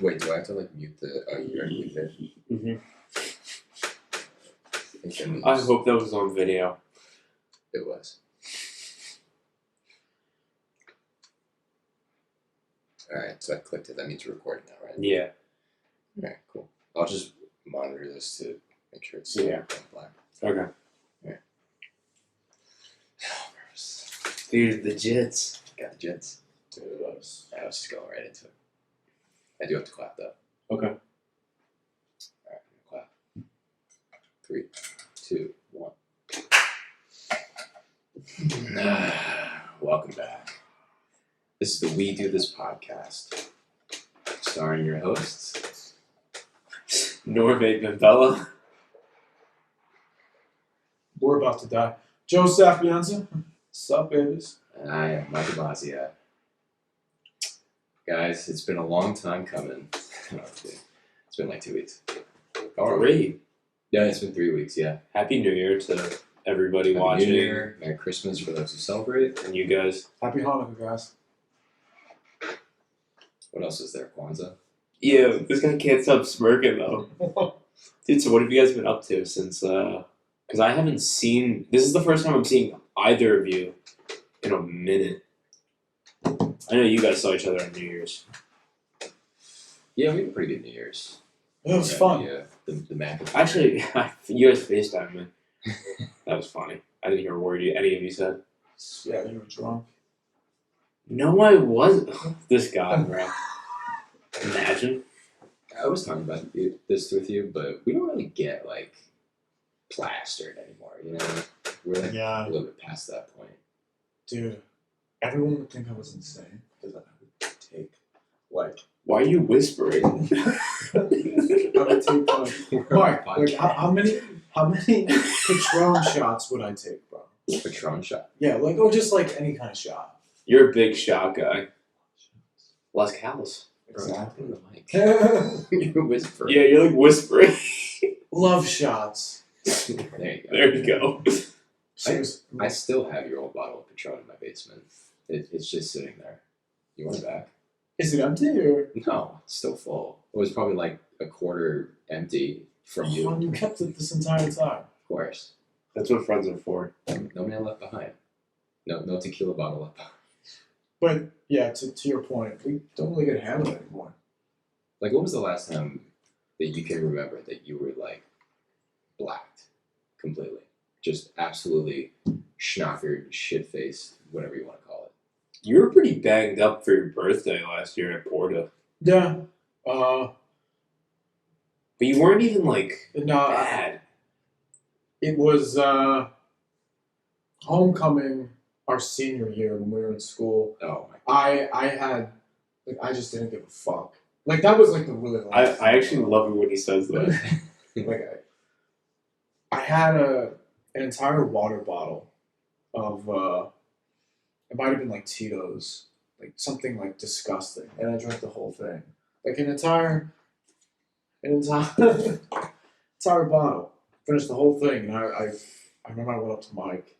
Wait, do I have to like mute the? Oh, you already muted it. I hope that was on video. It was. All right, so I clicked it. That means we're recording now, right? Yeah. All right, cool. I'll just monitor this to make sure it's black. Okay. Yeah. Dude, the jits. Got the jits. Dude, let's just go right into it. I do have to clap though. Okay. All right, clap. 3, 2, 1. Welcome back. This is the We Do This podcast, starring your hosts, Norvate Bembella. We're about to die. Joe Sapienza. Sup, babies? and I am Michael Bazia. Guys, it's been a long time coming. It's been like 2 weeks. Great. Yeah, it's been 3 weeks, yeah. Happy New Year to everybody Happy watching. New Year, Merry Christmas for those who celebrate. And you guys. Happy Hanukkah, guys. What else is there? Kwanzaa? Yeah, this guy can't stop smirking though. Dude, so what have you guys been up to since, because I haven't seen, this is the first time I'm seeing either of you in a minute. I know you guys saw each other on New Year's. Yeah, we had a pretty good New Year's. It was fun. Yeah, the Mac. Actually, you guys FaceTime me. That was funny. I didn't hear a word any of you said. Yeah, you were drunk. No, I wasn't. This guy, bro. Imagine. I was talking about this with you, but we don't really get like plastered anymore. You know, we're like Yeah. a little bit past that point. Dude, everyone would think I was insane because I would take, like, Why are you whispering? I would take, Mark, like, how many Patron shots would I take, bro? Patron shot. Yeah, like, or just like any kind of shot. You're a big shot guy. Las Cals. Exactly. The mic. You're whispering. Yeah, you're like whispering. Love shots. There you go. There you go. Seriously. I still have your old bottle of Patron in my basement. It's just sitting there. You want it back? Is it empty or? No, it's still full. It was probably like a quarter empty from you. Oh, you kept it this entire time. Of course. That's what friends are for. No man left behind. No tequila bottle left behind. But yeah, to your point, we don't really get hammered anymore. Like, when was the last time that you can remember that you were like blacked completely? Just absolutely schnockered, shit-faced, whatever you want to call it. You were pretty banged up for your birthday last year at Porta. Yeah. But you weren't even like No, bad. it was homecoming our senior year when we were in school. Oh my I just didn't give a fuck. Like, that was like the really last I actually love it when he says that. like I had an entire water bottle of it might have been like Tito's, like something like disgusting, and I drank the whole thing, like an entire entire bottle. Finished the whole thing, and I remember I went up to Mike,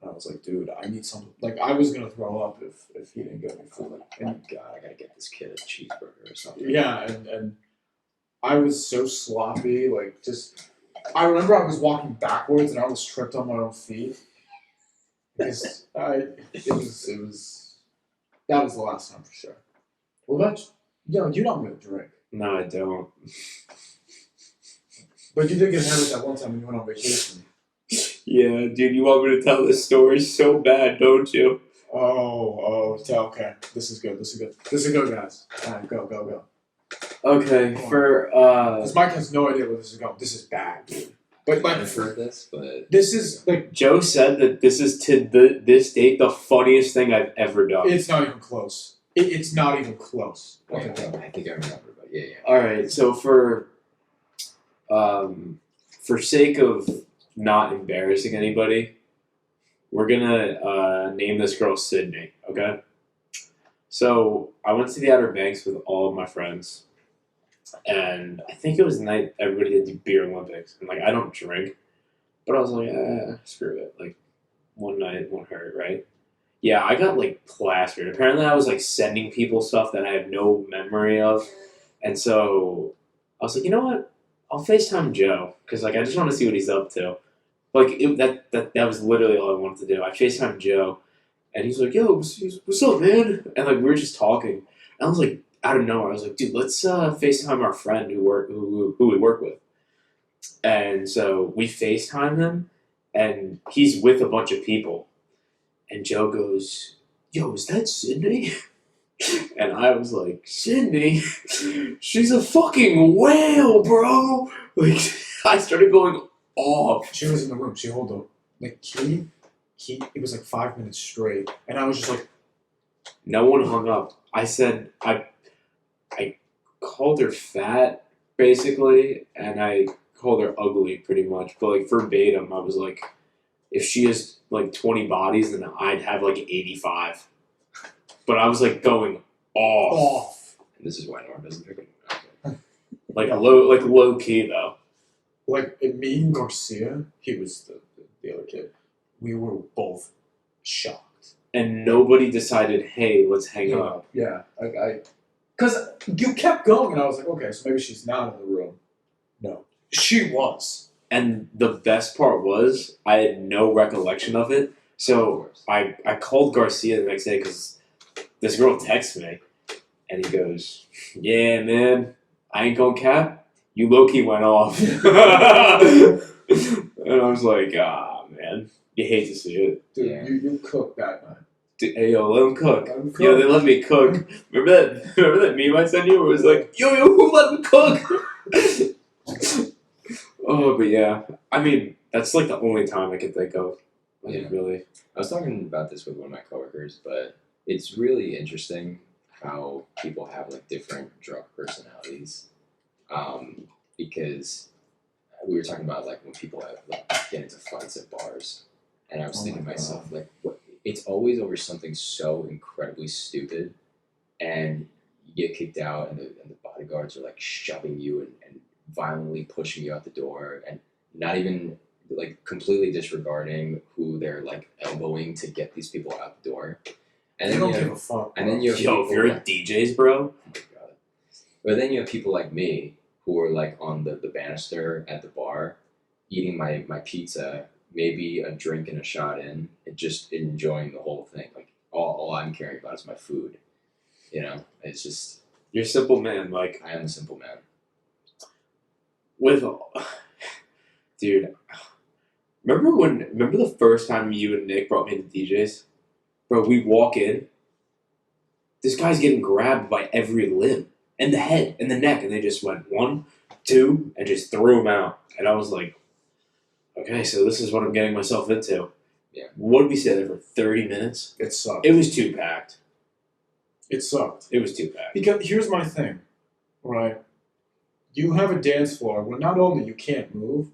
and I was like, dude, I need something. Like, I was gonna throw up if he didn't get me food. And God, I gotta get this kid a cheeseburger or something. yeah, and I was so sloppy, like, just. I remember I was walking backwards and I almost tripped on my own feet. Because it was that was the last time for sure. Well, that's, you don't really drink. No, I don't. But you did get hammered that one time when you went on vacation. Yeah, dude, you want me to tell this story so bad, don't you? Okay. This is good, guys. Alright, go. Okay, for Because Mike has no idea where this is going. This is bad, dude. But like, I've heard this, but this is like, Joe said that this is to this date the funniest thing I've ever done. it's not even close. It's not even close. okay, Okay. I think I remember. But yeah. All right, so for sake of not embarrassing anybody, we're gonna name this girl Sydney. Okay. So I went to the Outer Banks with all of my friends, and I think it was the night everybody did the beer Olympics, and like I don't drink, but I was like, screw it, like one night won't hurt, right? Yeah, I got like plastered. Apparently, I was like sending people stuff that I had no memory of, And so I was like, you know what? I'll FaceTime Joe because like I just want to see what he's up to. Like that was literally all I wanted to do. I FaceTimed Joe, and he's like, "Yo, what's up, man?" And like we were just talking. And I was like, out of nowhere, I was like, "Dude, let's FaceTime our friend who we work with." And so we FaceTime him, and he's with a bunch of people. And Joe goes, "Yo, is that Sydney?" And I was like, "Sydney, she's a fucking whale, bro!" Like I started going off. She was in the room. She held the key. It was like 5 minutes straight, and I was just like, No one hung up. I said I called her fat, basically, and I called her ugly, pretty much. But like verbatim, I was like, if she has like 20 bodies, then I'd have like 85. But I was like going off, off. And this is why Norm doesn't pick him. Okay. like low key though. Like me and Garcia, he was the other kid. We were both shocked. And nobody decided, hey, let's hang up. Yeah, because you kept going, and I was like, okay, so maybe she's not in the room. No, she was. And the best part was I had no recollection of it. Of So course. I called Garcia the next day because this girl texted me, and he goes, "Yeah, man, I ain't gonna cap. You low key went off." And I was like, "Ah, man, you hate to see it." Dude, Yeah. you cooked that night. Hey, yo, let him cook. Let him cook. Yo, they let me cook. Remember that meme I sent you where it was like, yo, who let him cook? Oh, but yeah. I mean, that's like the only time I can think of. Like, Yeah. really. I was talking about this with one of my coworkers, but it's really interesting how people have like different drug personalities. Because we were talking about like when people have like get into fights at bars, and I was Oh thinking to my myself like, what? It's always over something so incredibly stupid, and you get kicked out, and the bodyguards are like shoving you and violently pushing you out the door, and not even like completely disregarding who they're like elbowing to get these people out the door. And They then don't you give have, a fuck. and then you have Yo, people if you're like, at DJ's, bro. oh my god. But then you have people like me who are like on the banister at the bar, eating my pizza, maybe a drink and a shot in, and just enjoying the whole thing. Like all I'm caring about is my food. You know, it's just You're a simple man. Like, I am a simple man. with. Dude. Remember the first time you and Nick brought me to DJ's? Bro, we walk in. This guy's getting grabbed by every limb. And the head and the neck. And they just went 1, 2, and just threw him out. And I was like, okay, so this is what I'm getting myself into. Yeah. What did we stay there for 30 minutes? It sucked. It was too packed. It sucked. It was too packed. Because here's my thing, right? You have a dance floor where not only you can't move,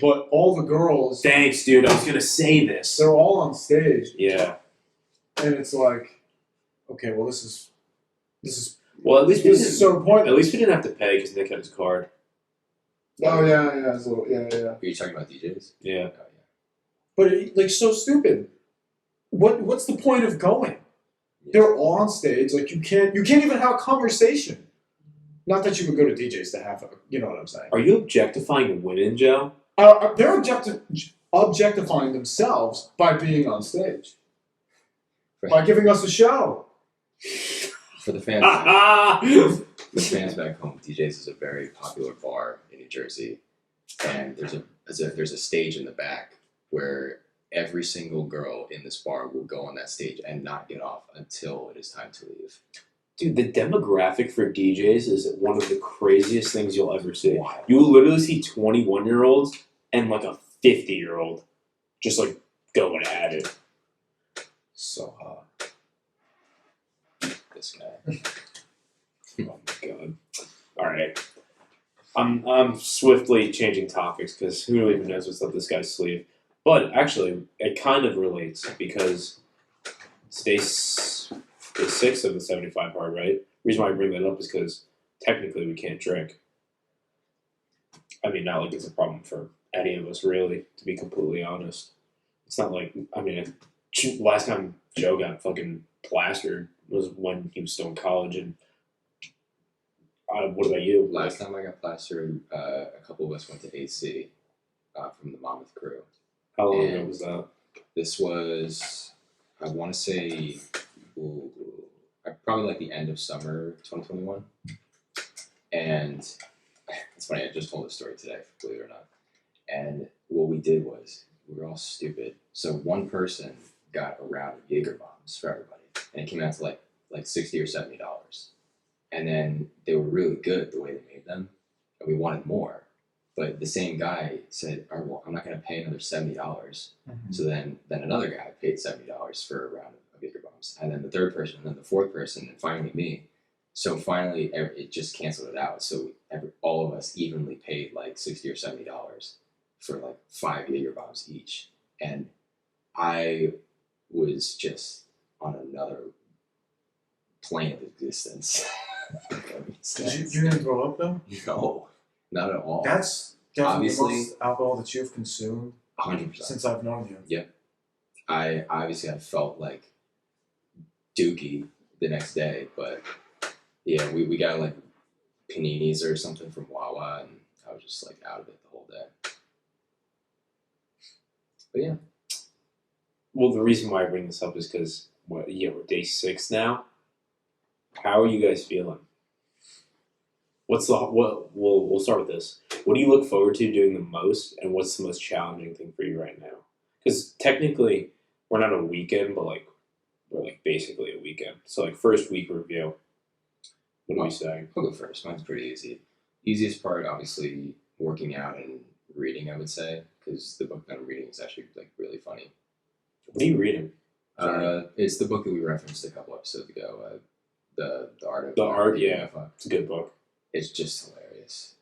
but all the girls, Thanks, dude. I was gonna say this. they're all on stage, Yeah. and it's like, okay, well, this is Well, at least we didn't. so pointless. At least we didn't have to pay because Nick had his card. Oh yeah, it's a little, yeah. Are you talking about DJs? Yeah. Oh yeah. But like so stupid. What's the point of going? They're all on stage. Like you can't even have a conversation. Not that you would go to DJs to have a, you know what I'm saying. Are you objectifying women, Joe? They're objectifying themselves by being on stage, by giving us a show. For the fans, the fans back home, DJs is a very popular bar in New Jersey, and there's a stage in the back where every single girl in this bar will go on that stage and not get off until it is time to leave. Dude, the demographic for DJs is one of the craziest things you'll ever see. Wow. You will literally see 21-year-olds and like a 50-year-old just like going at it. So hot. This guy. Oh my god. Alright. I'm swiftly changing topics because who even knows what's up this guy's sleeve. But actually, it kind of relates because it's day 6 of the 75 hard, right? The reason why I bring that up is because technically we can't drink. I mean, not like it's a problem for any of us, really, to be completely honest. It's not like, I mean, last time Joe got fucking plastered was when he was still in college and What about you? Last time I got plastered, a couple of us went to AC from the Monmouth crew. How long ago and was that? This was, I want to say, ooh, probably like the end of summer 2021. And it's funny, I just told this story today, believe it or not. And what we did was, we were all stupid. So one person got a round of Jaeger bombs for everybody, and it came out to like $60 or $70. And then they were really good the way they made them, and we wanted more. But the same guy said, "Oh, well, I'm not going to pay another $70." So then another guy paid $70 for a round of Jaeger bombs, and then the third person, and then the fourth person, and finally me. So finally, it just canceled it out. So all of us evenly paid like $60 or $70 for like 5 Jaeger bombs each, and I was just on another plane of existence. You didn't throw up though? No, not at all. That's definitely Obviously- the most alcohol that you've consumed 100%. since I've known you. I felt like dookie the next day, but yeah, we got like paninis or something from Wawa, and I was just like out of it the whole day. But yeah, Well, the reason why I bring this up is because we're day 6 now. How are you guys feeling? We'll start with this. What do you look forward to doing the most, and what's the most challenging thing for you right now? Because technically, we're not a weekend, but like we're like basically a weekend. So like first week review. What are we saying? I'll go first. Mine's pretty easy. Easiest part, obviously, working out and reading, I would say, because the book that I'm reading is actually like really funny. What are you reading? It's the book that we referenced a couple episodes ago. The art of The Art, Giving yeah. a Fuck. It's a good book. It's just hilarious.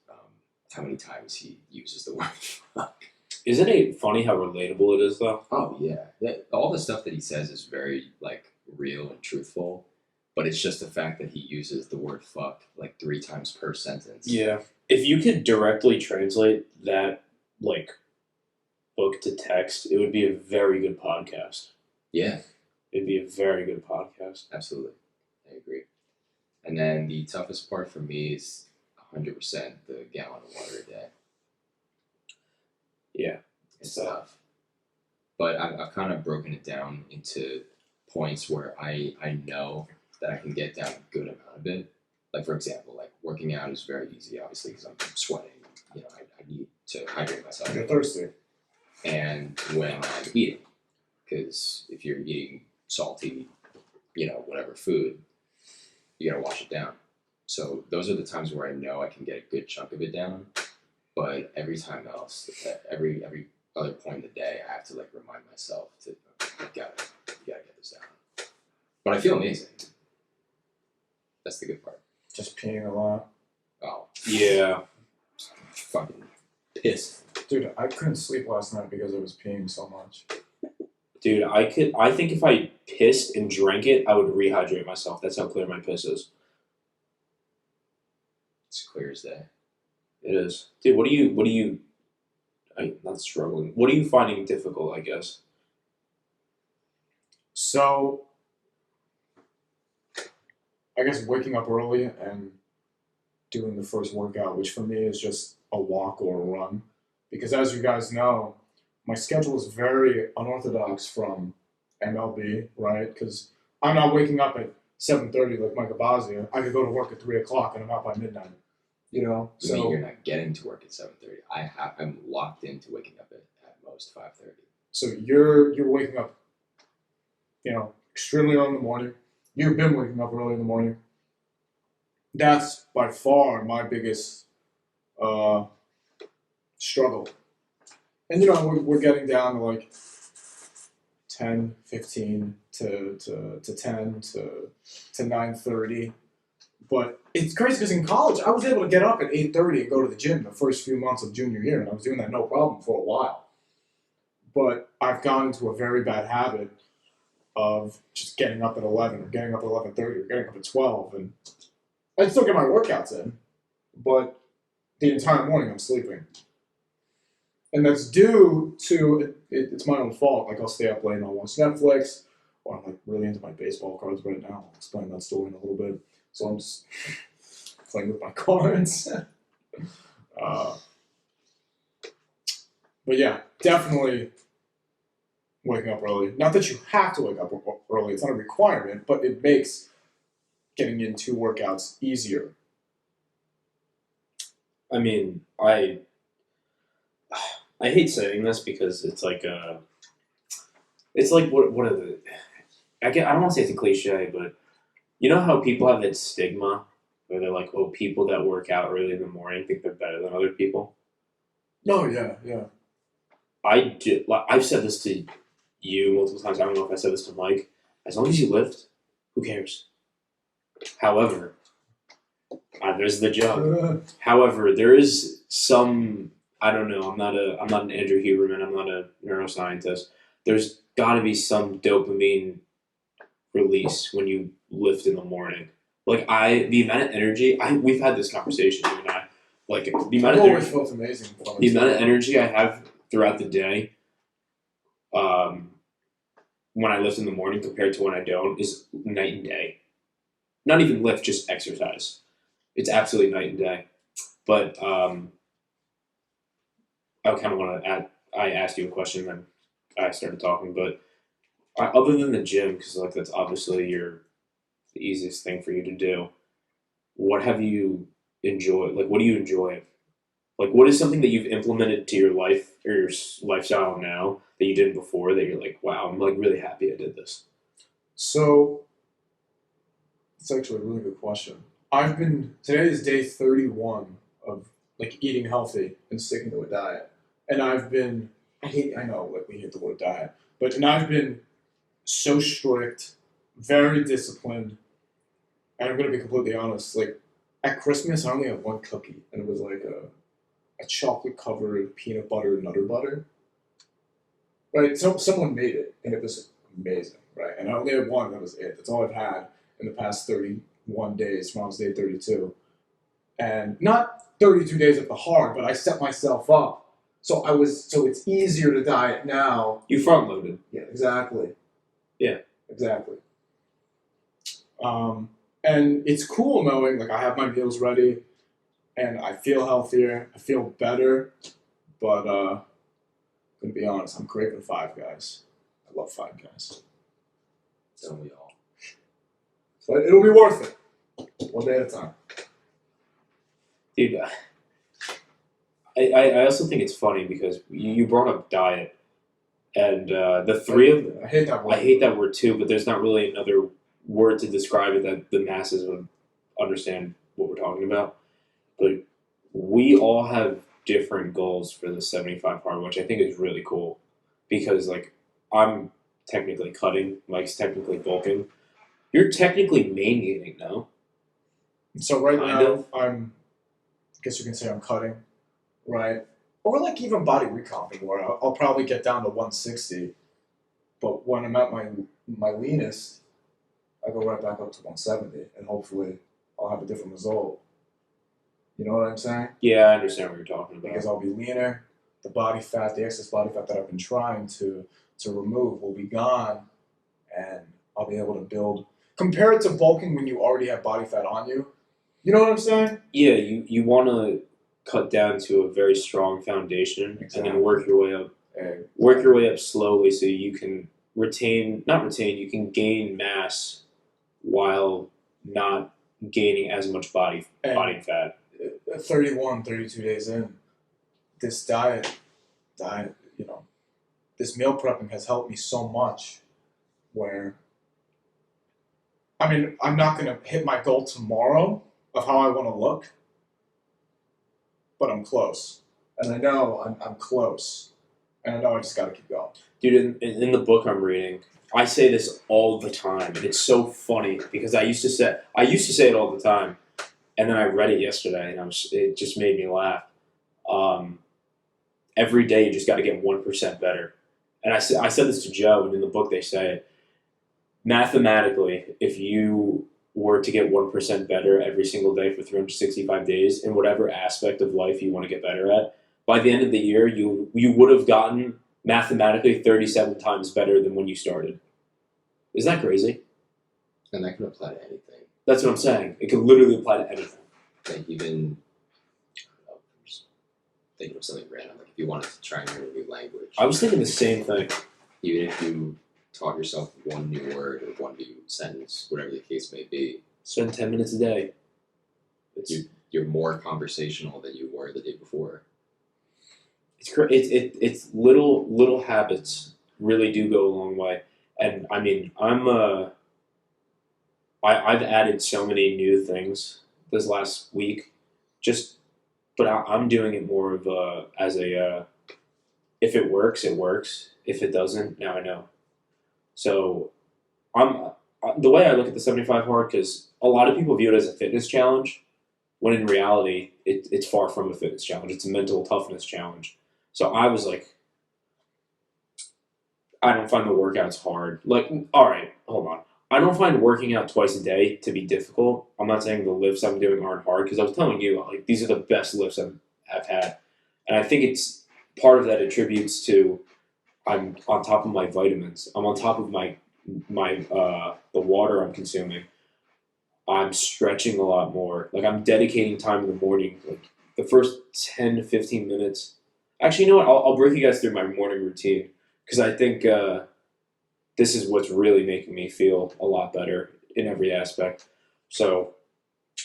How many times he uses the word fuck. Isn't it funny how relatable it is, though? Oh yeah. All the stuff that he says is very like real and truthful, but it's just the fact that he uses the word fuck like 3 times per sentence. Yeah. If you could directly translate that like book to text, it would be a very good podcast. Yeah, It'd be a very good podcast. absolutely. I agree. And then the toughest part for me is 100% the gallon of water a day. Yeah. It's tough. But I've kind of broken it down into points where I know that I can get down a good amount of it. Like, for example, like working out is very easy, obviously, because I'm sweating. You know, I need to hydrate myself. You're thirsty. And when I'm eating, because if you're eating salty, whatever food, you gotta wash it down. So those are the times where I know I can get a good chunk of it down. But every time else, every other point in the day, I have to like remind myself to you gotta get this down. But I feel amazing. That's the good part. Just peeing a lot. Oh, Yeah. fucking pissed. Dude, I couldn't sleep last night because I was peeing so much. Dude, I think if I pissed and drank it, I would rehydrate myself. That's how clear my piss is. It's clear as day. It is. Dude, what are you I'm not struggling. What are you finding difficult, I guess? So, I guess waking up early and doing the first workout, which for me is just a walk or a run. Because as you guys know, my schedule is very unorthodox from MLB, right? Because I'm not waking up at 7:30 like Mike Abazia. I could go to work at 3 o'clock and I'm out by midnight. You know? I mean, So, you're not getting to work at 7:30. I'm locked into waking up at most 5:30. so you're waking up, extremely early in the morning. You've been waking up early in the morning. That's by far my biggest struggle. And we're getting down to like 10, 15 to 10 to 9:30. But it's crazy because in college I was able to get up at 8:30 and go to the gym the first few months of junior year, and I was doing that no problem for a while. But I've gone into a very bad habit of just getting up at 11 or getting up at 11:30 or getting up at 12, and I still get my workouts in, but the entire morning I'm sleeping. And that's due to, it's my own fault. Like, I'll stay up late and I'll watch Netflix, or I'm like really into my baseball cards right now. I'll explain that story in a little bit. So I'm just playing with my cards. But yeah, definitely waking up early. Not that you have to wake up early; it's not a requirement, but it makes getting into workouts easier. I mean, I hate saying this because it's like what are the I don't want to say it's a cliche, but you know how people have that stigma where they're like, oh, people that work out early in the morning think they're better than other people. No, yeah. I've said this to you multiple times. I don't know if I said this to Mike. As long as you lift, who cares? However, there's the jug. However, there is some. I don't know. I'm not an Andrew Huberman. I'm not a neuroscientist. There's got to be some dopamine release when you lift in the morning. Like the amount of energy. We've had this conversation, you and I. Like the amount I've of always felt amazing. the amount of energy I have throughout the day, when I lift in the morning compared to when I don't, is night and day. Not even lift, just exercise. It's absolutely night and day. But I kind of want to add. I asked you a question, then I started talking. But other than the gym, because like that's obviously the easiest thing for you to do. What have you enjoyed? Like, what do you enjoy? Like, what is something that you've implemented to your life or your lifestyle now that you didn't before that you're like, wow, I'm like really happy I did this? So, it's actually a really good question. Today is day 31 of like eating healthy and sticking to a diet. And I know, like we hate the word diet, and I've been so strict, very disciplined, and I'm going to be completely honest, like at Christmas, I only had one cookie, and it was like a chocolate covered peanut butter nutter butter. Right? So someone made it, and it was amazing, right? And I only had one, that was it. That's all I've had in the past 31 days from I was day 32. And not 32 days at the hard, but I set myself up. So it's easier to diet now. You front loaded. Yeah, exactly. Yeah. Exactly. And it's cool knowing like I have my meals ready and I feel healthier, I feel better, but gonna be honest, I'm craving Five Guys. I love Five Guys. Don't we all? But it'll be worth it. One day at a time. Dude, I also think it's funny because you brought up diet, and the three of I hate that word. I hate that word too, but there's not really another word to describe it that the masses would understand what we're talking about. But we all have different goals for the 75 hard, which I think is really cool because like I'm technically cutting, Mike's technically bulking. You're technically main gaining now. So right Kind now of. I guess you can say I'm cutting, right? Or like even body recomping where I'll probably get down to 160, but when I'm at my leanest, I go right back up to 170, and hopefully I'll have a different result. You know what I'm saying? Yeah, I understand what you're talking about. Because I'll be leaner, the body fat, the excess body fat that I've been trying to remove will be gone, and I'll be able to build. Compare it to bulking when you already have body fat on you. You know what I'm saying? Yeah, you want to cut down to a very strong foundation and Exactly. then work your way up. Work your way up slowly so you can you can gain mass while not gaining as much body fat. 31, 32 days in, this diet, this meal prepping has helped me so much where, I mean, I'm not going to hit my goal tomorrow of how I want to look, but I'm close. And I know I'm close. And I know I just got to keep going. Dude, in the book I'm reading, I say this all the time, and it's so funny because I used to say it all the time, and then I read it yesterday, and it just made me laugh. Every day you just got to get 1% better, and I said this to Joe, and in the book they say it. Mathematically, if you were to get 1% better every single day for 365 days in whatever aspect of life you want to get better at, by the end of the year, you would have gotten mathematically 37 times better than when you started. Isn't that crazy? And that can apply to anything. That's what I'm saying. It can literally apply to anything. like even I don't know, just thinking of something random. Like if you wanted to try and learn a new language, I was thinking the same thing. even if you taught yourself one new word or one new sentence, whatever the case may be, Spend 10 minutes a day. It's you're more conversational than you were the day before. it's little habits really do go a long way. And I mean, I've added so many new things this last week, but I'm doing it more of as a if it works, it works. If it doesn't, now I know. So the way I look at the 75 hard, because a lot of people view it as a fitness challenge, when in reality it's far from a fitness challenge. It's a mental toughness challenge. So I was like, I don't find the workouts hard. Like, all right, hold on. I don't find working out twice a day to be difficult. I'm not saying the lifts I'm doing aren't hard, because I was telling you, like, these are the best lifts I've had. And I think it's part of that attributes to I'm on top of my vitamins. I'm on top of my the water I'm consuming. I'm stretching a lot more. Like, I'm dedicating time in the morning. Like the first 10 to 15 minutes. Actually, you know what? I'll bring you guys through my morning routine, because I think this is what's really making me feel a lot better in every aspect. So,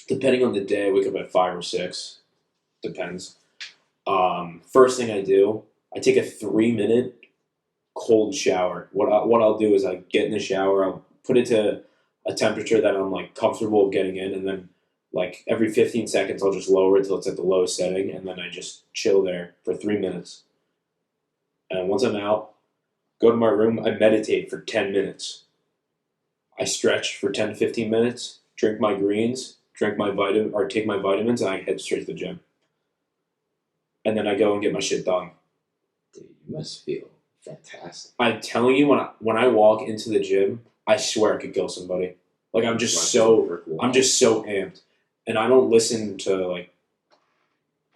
depending on the day, I wake up at 5 or 6. Depends. First thing I do, I take a 3-minute cold shower. What I'll do is I get in the shower. I'll put it to a temperature that I'm like comfortable getting in, and then like every 15 seconds I'll just lower it till it's at the lowest setting, and then I just chill there for 3 minutes. And once I'm out, go to my room. I meditate for 10 minutes. I stretch for 10 to 15 minutes. Drink my greens. Take my vitamins, and I head straight to the gym. And then I go and get my shit done. Dude, you must feel fantastic. I'm telling you, when I walk into the gym, I swear I could kill somebody. Like I'm just so amped, and I don't listen to like,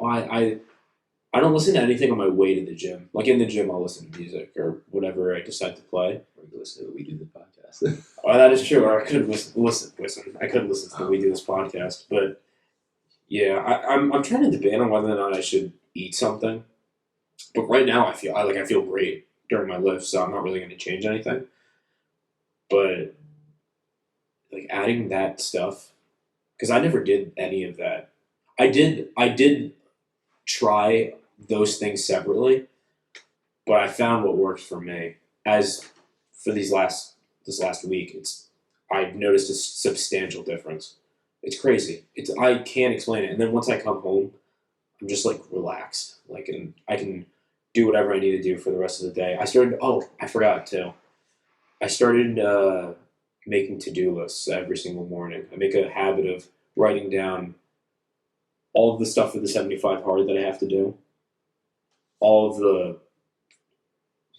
I don't listen to anything on my way to the gym. Like in the gym, I'll listen to music or whatever I decide to play. Or you listen to We Do the Podcast. Oh, that is true. Or I could listen. I could listen to We Do This Podcast, but yeah, I'm trying to debate on whether or not I should eat something. But right now, I feel great during my lift, so I'm not really going to change anything. But like adding that stuff, because I never did any of that. I did try those things separately, but I found what works for me. As for this last week, I've noticed a substantial difference. It's crazy. I can't explain it. And then once I come home, I'm just like relaxed. Like, and I can do whatever I need to do for the rest of the day. I forgot too. I started making to-do lists every single morning. I make a habit of writing down all of the stuff for the 75 hard that I have to do, all of the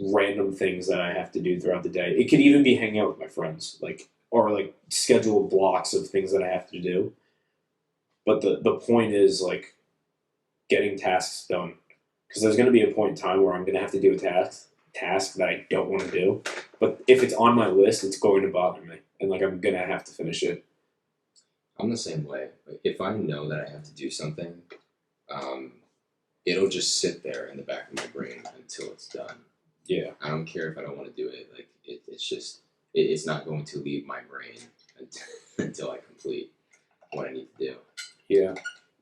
random things that I have to do throughout the day. It could even be hanging out with my friends, or scheduled blocks of things that I have to do. But the point is like getting tasks done, because there's going to be a point in time where I'm going to have to do a task that I don't want to do. But if it's on my list, it's going to bother me, and like I'm going to have to finish it. I'm the same way. Like, if I know that I have to do something, it'll just sit there in the back of my brain until it's done. Yeah. I don't care if I don't want to do it. Like it's not going to leave my brain until I complete what I need to do. Yeah.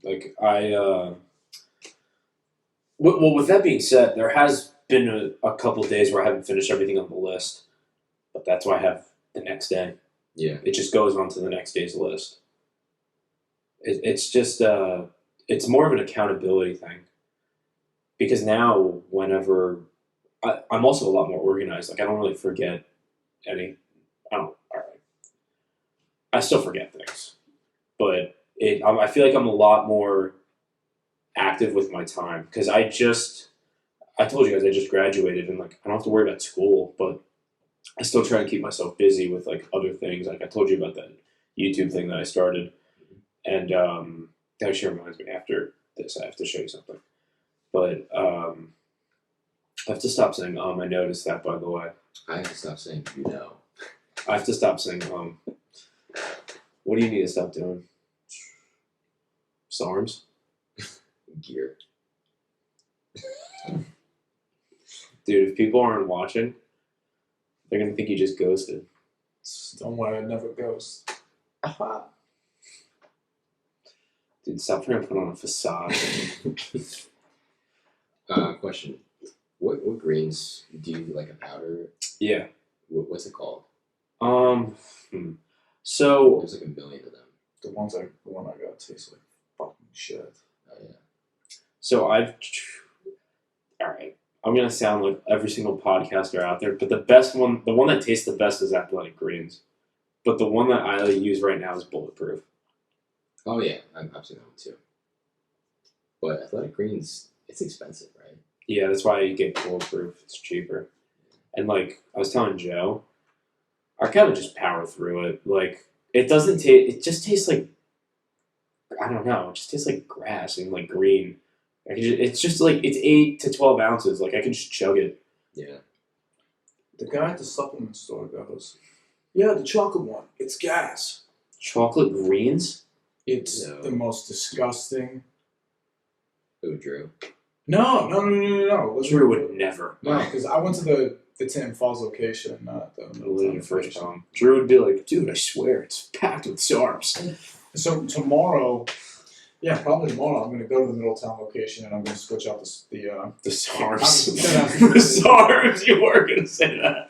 Like well, with that being said, there has been a couple days where I haven't finished everything on the list, but that's why I have the next day. Yeah. It just goes on to the next day's list. It's just it's more of an accountability thing, because now whenever I'm also a lot more organized. Like I don't really forget any. All right. I still forget things, but I feel like I'm a lot more active with my time, because I told you guys I just graduated, and like I don't have to worry about school, but I still try to keep myself busy with like other things. Like I told you about that YouTube thing that I started, and that actually reminds me, after this I have to show you something. But I have to stop saying I noticed that, by the way. I have to stop saying I have to stop saying What do you need to stop doing? SARMs. Gear. Dude, if people aren't watching, they're gonna think you just ghosted. Don't worry, it never goes. Dude, stop trying to put on a facade. Question. What greens do you like a powder? Yeah. What's it called? So There's like a million of them. The one I got tastes like fucking shit. Oh yeah. So all right. I'm gonna sound like every single podcaster out there, but the best one, the one that tastes the best, is Athletic Greens. But the one that I use right now is Bulletproof. Oh yeah, I've seen that one too. But Athletic Greens, it's expensive, right? Yeah, that's why you get Bulletproof. It's cheaper. And like I was telling Joe, I kind of just power through it. Like it doesn't taste. It just tastes like, I don't know. It just tastes like grass and like green. It's just like it's 8 to 12 ounces. Like I can just chug it. Yeah. The guy at the supplement store goes, "Yeah, the chocolate one. It's gas. Chocolate greens? It's No. the most disgusting." Who Drew? No. It wasn't- Drew would never. No, because I went to the Tinton Falls location, not the Literally Middletown first location. time. Drew would be like, dude, I swear it's packed with SARMs. So tomorrow, yeah, probably tomorrow, I'm gonna go to the Middletown location and I'm gonna switch out the The SARMs. I'm- The SARMs, you were gonna say that.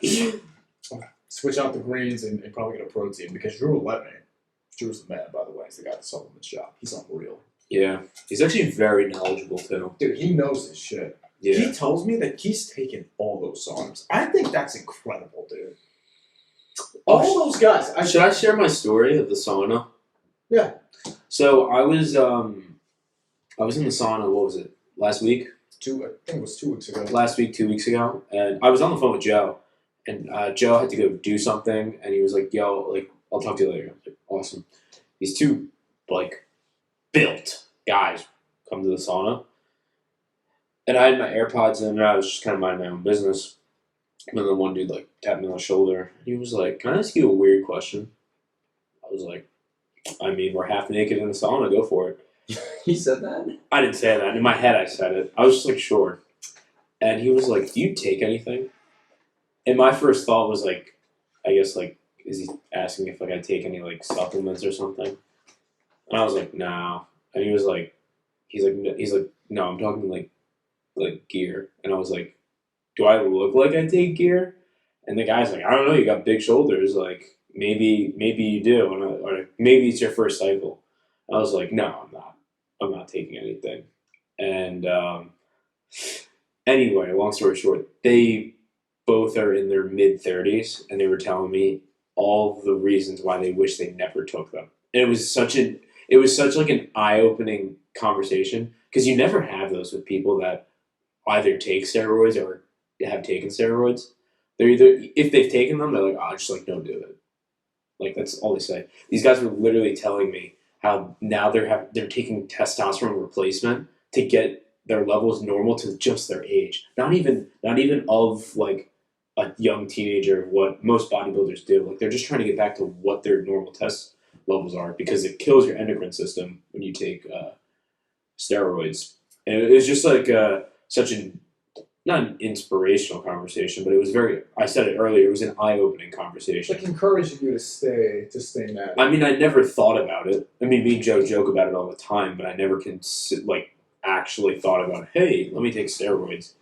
switch out the greens and probably get a protein because Drew will let me. Drew's the man, by the way. He's the guy at the supplement shop. He's unreal. Yeah. He's actually very knowledgeable too. Dude, he knows his shit. Yeah. He tells me that he's taken all those SARMs. I think that's incredible, dude. All those guys. Should I share my story of the sauna? Yeah. So I was in the sauna, what was it? Last week? I think it was 2 weeks ago. Last week, 2 weeks ago, and I was on the phone with Joe, and Joe had to go do something, and he was like, "Yo, like, I'll talk to you later." I was like, "Awesome." These two, like, built guys come to the sauna, and I had my AirPods in, and I was just kind of minding my own business. And then one dude like tapped me on the shoulder. He was like, "Can I ask you a weird question?" I was like, "I mean, we're half naked in the sauna. Go for it." He said that? I didn't say that. In my head, I said it. I was just like, "Sure." And he was like, "Do you take anything?" And my first thought was like, I guess like, is he asking if like I take any like supplements or something? And I was like, "No." And he's like, "No, I'm talking like gear." And I was like, "Do I look like I take gear?" And the guy's like, "I don't know. You got big shoulders. Like maybe you do, or maybe it's your first cycle." I was like, "No, I'm not. I'm not taking anything." And anyway, long story short, they both are in their mid-30s, and they were telling me all the reasons why they wish they never took them. And it was such like an eye-opening conversation because you never have those with people that either take steroids or have taken steroids. They're either, if they've taken them, they're like, "Oh, just like don't do it." Like that's all they say. These guys were literally telling me how now they're taking testosterone replacement to get their levels normal to just their age. Not even of like a young teenager, what most bodybuilders do. Like they're just trying to get back to what their normal test levels are because it kills your endocrine system when you take steroids. And it was just like such an not an inspirational conversation, but it was very. I said it earlier. It was an eye-opening conversation. Like encouraging you to stay mad. I mean, I never thought about it. I mean, me and Joe joke about it all the time, but I never actually thought about, hey, let me take steroids.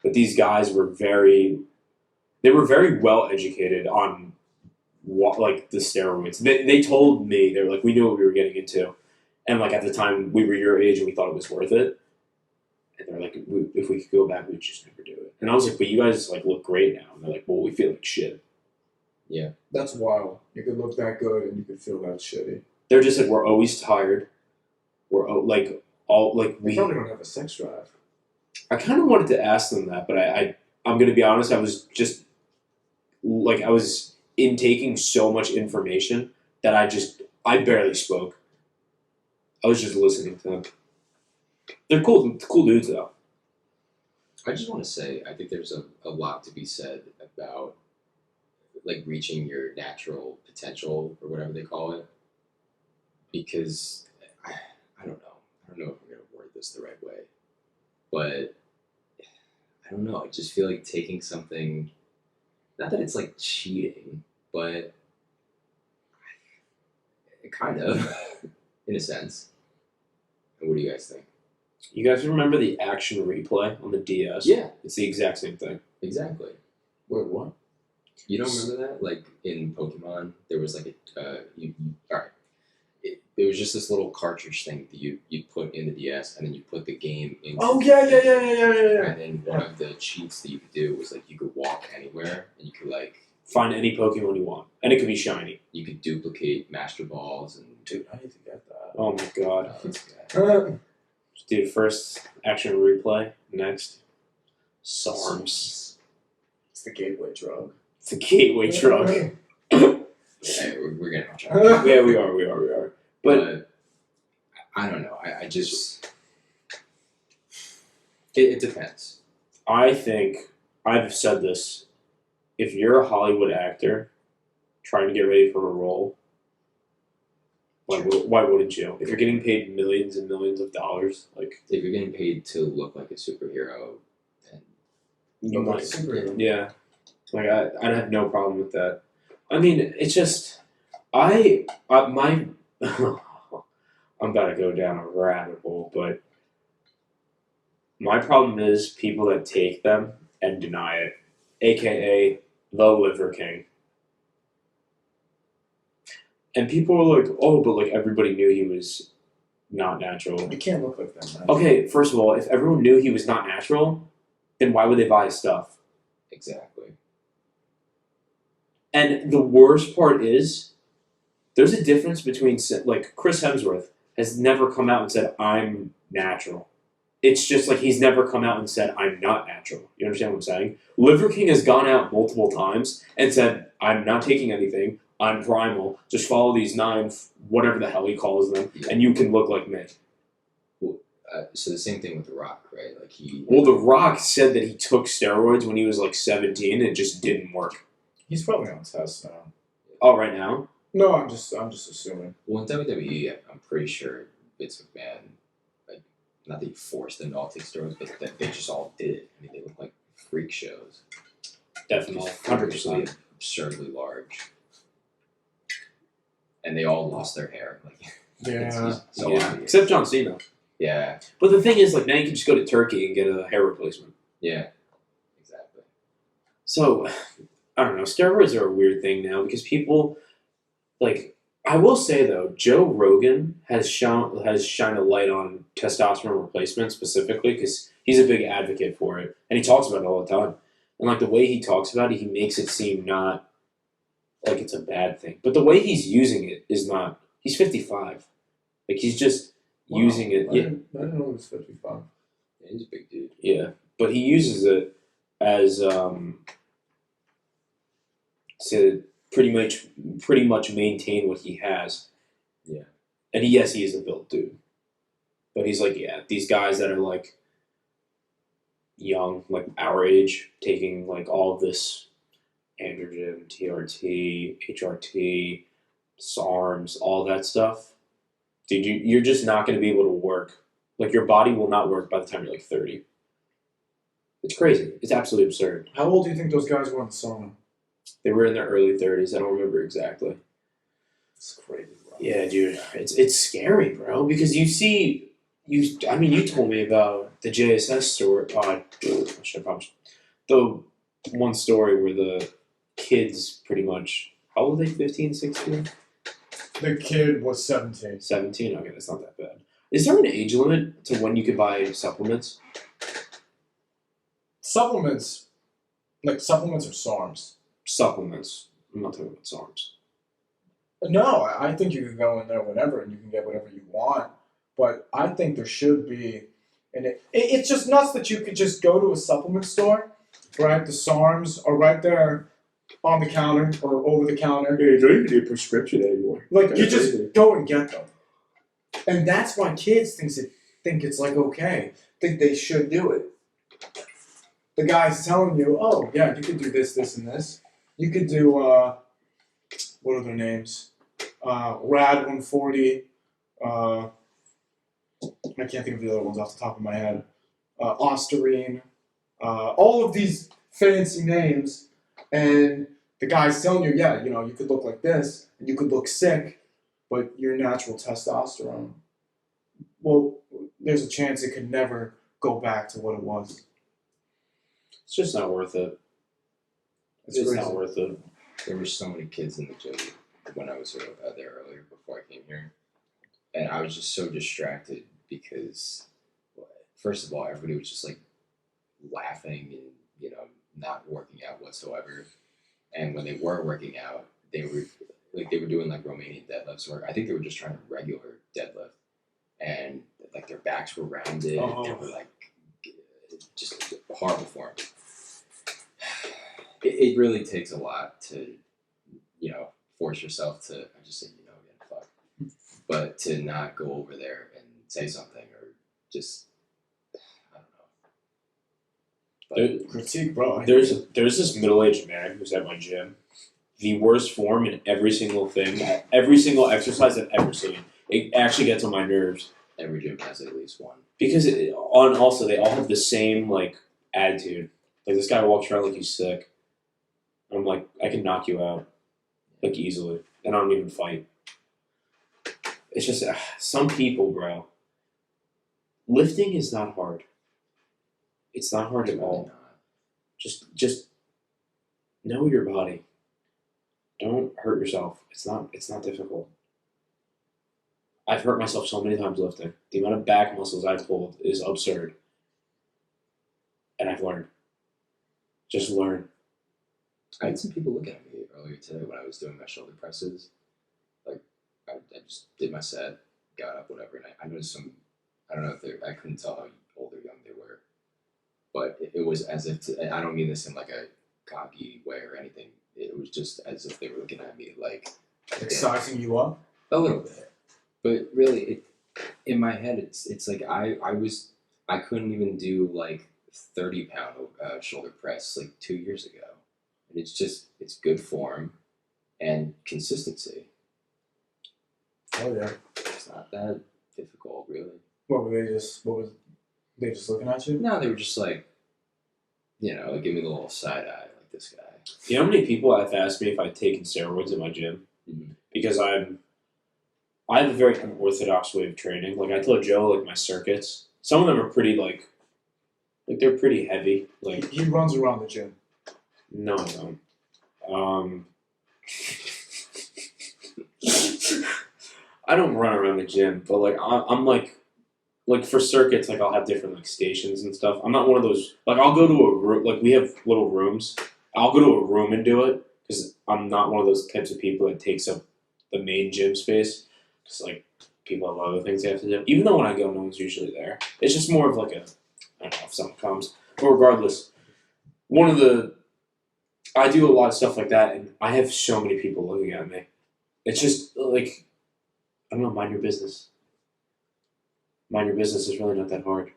But these guys were very well educated on what, like the steroids. They told me, they were like, we knew what we were getting into, and like at the time we were your age and we thought it was worth it. And they're like, if we could go back, we'd just never do it. And I was like, but you guys like look great now. And they're like, well, we feel like shit. Yeah. That's wild. You could look that good and you could feel that shitty. They're just like, we're always tired. We're like all like We we. probably don't have a sex drive. I kind of wanted to ask them that, but I'm gonna be honest. I was just like I was intaking so much information that I barely spoke. I was just listening to them. They're cool dudes though. I just want to say, I think there's a lot to be said about like reaching your natural potential or whatever they call it. Because I don't know. don't know if I'm gonna word this the right way, but I don't know. I just feel like taking something, not that it's like cheating, but kind of, in a sense. And what do you guys think? You guys remember the action replay on the DS? Yeah, It's the exact same thing. exactly. Wait, what? You don't remember that? Like in Pokemon, there was like a all right. It was just this little cartridge thing that you put in the DS, and then you put the game into. Oh yeah. And then one of the cheats that you could do was like you could walk anywhere, and you could like Find any Pokemon you want, and it could be shiny. you could duplicate Master Balls and. Dude, I need to get that. Oh my god. It's bad. Dude, first action replay. Next. SARMs. It's the gateway drug. It's the gateway drug. Yeah, we're getting off track. Yeah, we are. But I don't know. I just it depends. I think I've said this. If you're a Hollywood actor trying to get ready for a role, why wouldn't you? If you're getting paid millions and millions of dollars, like If you're getting paid to look like a superhero, then you Look like might, a superhero. yeah. Like I'd have no problem with that. I mean, it's just my I'm about to go down a rabbit hole, but my problem is people that take them and deny it, aka the Liver King. And people are like, oh, but like everybody knew he was not natural. You can't look like that, man. Okay, first of all, if everyone knew he was not natural, then why would they buy his stuff? exactly. And the worst part is, there's a difference between, like, Chris Hemsworth has never come out and said, I'm natural. It's just like he's never come out and said, I'm not natural. You understand what I'm saying? Liver King has gone out multiple times and said, I'm not taking anything. I'm primal. Just follow these 9, whatever the hell he calls them, and you can look like me. So the same thing with The Rock, right? Like Well, The Rock said that he took steroids when he was like 17 and it just didn't work. He's probably on tests now. Oh, right now? No, I'm just assuming. well in WWE, I'm pretty sure Vince McMahon, like not that he forced them to all take steroids, but that they just all did it. I mean, they look like freak shows. Definitely. Just 100%. absurdly large, and they all lost their hair. Like Yeah. it's so Yeah. obvious. Except John Cena. Yeah, But the thing is, like, now you can just go to Turkey and get a hair replacement. yeah, exactly. So, I don't know. Steroids are a weird thing now because people, like, I will say though, Joe Rogan has shined a light on testosterone replacement specifically because he's a big advocate for it and he talks about it all the time. And like the way he talks about it, he makes it seem not like it's a bad thing. But the way he's using it is not. He's 55. Like he's just using it. I Yeah, didn't know he was 55. Yeah, he's a big dude. yeah. But he uses it as to pretty much maintain what he has. Yeah. And yes, he is a built dude. But he's like, yeah, these guys that are like young, like our age, taking like all of this androgen, TRT, HRT, SARMs, all that stuff, dude, you're just not going to be able to work. Like your body will not work by the time you're like 30. It's crazy. It's absolutely absurd. How old do you think those guys were in the sauna? They were in their early 30s. I don't remember exactly. It's crazy, bro. Yeah, dude, it's scary, bro. Because you told me about the JSS story. I should probably the one story where the kids pretty much, how old are they? 15, 16? The kid was 17. 17? Okay, that's not that bad. Is there an age limit to when you could buy supplements? Supplements or SARMs? Supplements. I'm not talking about SARMs. No, I think you can go in there whenever and you can get whatever you want. But I think there should be, and it's just nuts that you could just go to a supplement store, right? The SARMs are right there on the counter or over the counter. You don't even need a prescription anymore. Like you just go and get them, and that's why kids think it's like okay, think they should do it. The guy's telling you, oh yeah, you could do this, this, and this. You could do what are their names? Rad 140. I can't think of the other ones off the top of my head. Osterine, all of these fancy names, and the guy's telling you, yeah, you know, you could look like this, and you could look sick, but your natural testosterone, well, there's a chance it could never go back to what it was. It's just not worth it. It's crazy. not worth it. There were so many kids in the gym when I was there earlier before I came here, and I was just so distracted because, first of all, everybody was just like laughing and not working out whatsoever, and when they were working out, they were doing like Romanian deadlifts, or I think they were just trying to regular deadlift, and like their backs were rounded, Oh. they were like just horrible form. It really takes a lot to, force yourself to, I just say, again, fuck. But to not go over there and say something or just, I don't know. But Critique, bro. There's this middle-aged man who's at my gym. The worst form in every single thing, every single exercise I've ever seen. It actually gets on my nerves every gym has at least one. because also they all have the same like attitude. Like this guy walks around like he's sick. I'm like, I can knock you out, like easily, and I don't even fight. It's just some people, bro. Lifting is not hard. It's not hard at Really all. not. Just know your body. Don't hurt yourself. It's not difficult. I've hurt myself so many times lifting. The amount of back muscles I've pulled is absurd. And I've learned. Just learn. I had some people looking at me earlier today when I was doing my shoulder presses. Like, I just did my set, got up, whatever, and I noticed some. I don't know if I couldn't tell how old or young they were, but it was as if I don't mean this in like a cocky way or anything. It was just as if they were looking at me like Sizing you up? a little bit, but really, in my head, it's like I couldn't even do like 30-pound shoulder press like 2 years ago. And it's good form and consistency. Oh yeah. It's not that difficult, really. What was they just looking at you? No, they were just like, like give me the little side eye, like this guy. You know how many people have asked me if I've taken steroids in my gym? Mm-hmm. Because I have a very unorthodox way of training. Like I told Joe, like my circuits, some of them are pretty like they're pretty heavy. Like He runs around the gym. no, I don't. I don't run around the gym, but like I'm like for circuits, like I'll have different like stations and stuff. I'm not one of those like I'll go to a room, like we have little rooms. I'll go to a room and do it because I'm not one of those types of people that takes up the main gym space. Because like people have other things they have to do. Even though when I go, no one's usually there. It's just more of like I don't know if someone comes. But regardless, I do a lot of stuff like that, and I have so many people looking at me. It's just like, I don't know, mind your business. Mind your business is really not that hard.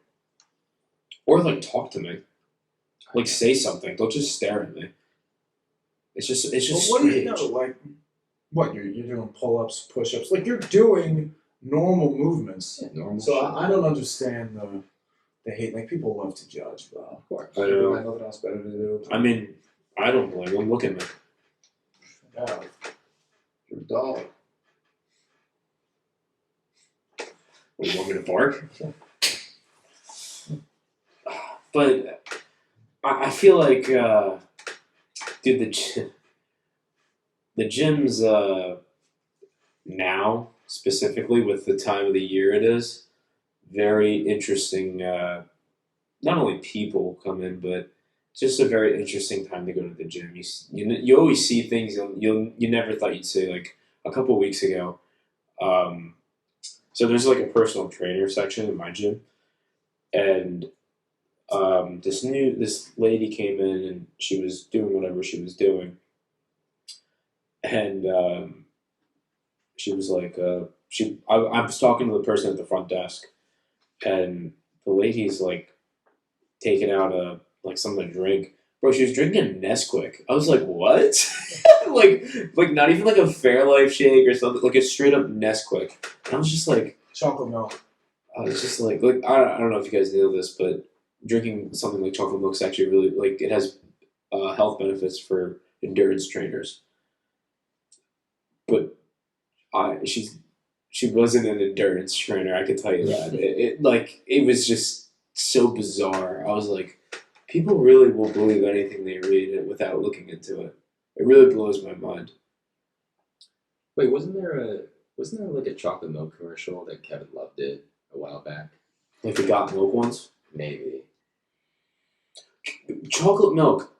Or like talk to me. Like say something. Don't just stare at me. It's just But what do you know? strange. Like, what you're doing pull-ups, push-ups, like you're doing normal movements. Yeah, normal. So shit. I don't understand the hate. Like people love to judge, bro. Of course. I People know. got nothing else better to do. I mean, I don't blame them. Look at me. Yeah, you're a dog. What, you want me to bark? But I feel like, dude, the gyms now, specifically with the time of the year it is, very interesting. Not only people come in, but it's just a very interesting time to go to the gym. You always see things you never thought you'd see. Like a couple weeks ago, so there's like a personal trainer section in my gym, and this lady came in and she was doing whatever she was doing, and she was like, I was talking to the person at the front desk, and the lady's like taking out like something to drink. Bro, she was drinking Nesquik. I was like, what? like not even like a Fairlife shake or something. Like a straight up Nesquik. And I was just like, Chocolate milk. It's just like I don't know if you guys know this, but drinking something like chocolate milk is actually really like it has health benefits for endurance trainers. But she wasn't an endurance trainer. I can tell you that. It was just so bizarre. I was like, people really will believe anything they read without looking into it. It really blows my mind. Wait, wasn't there like a chocolate milk commercial that Kevin Love did a while back? Like the got milk ones. Maybe. Chocolate milk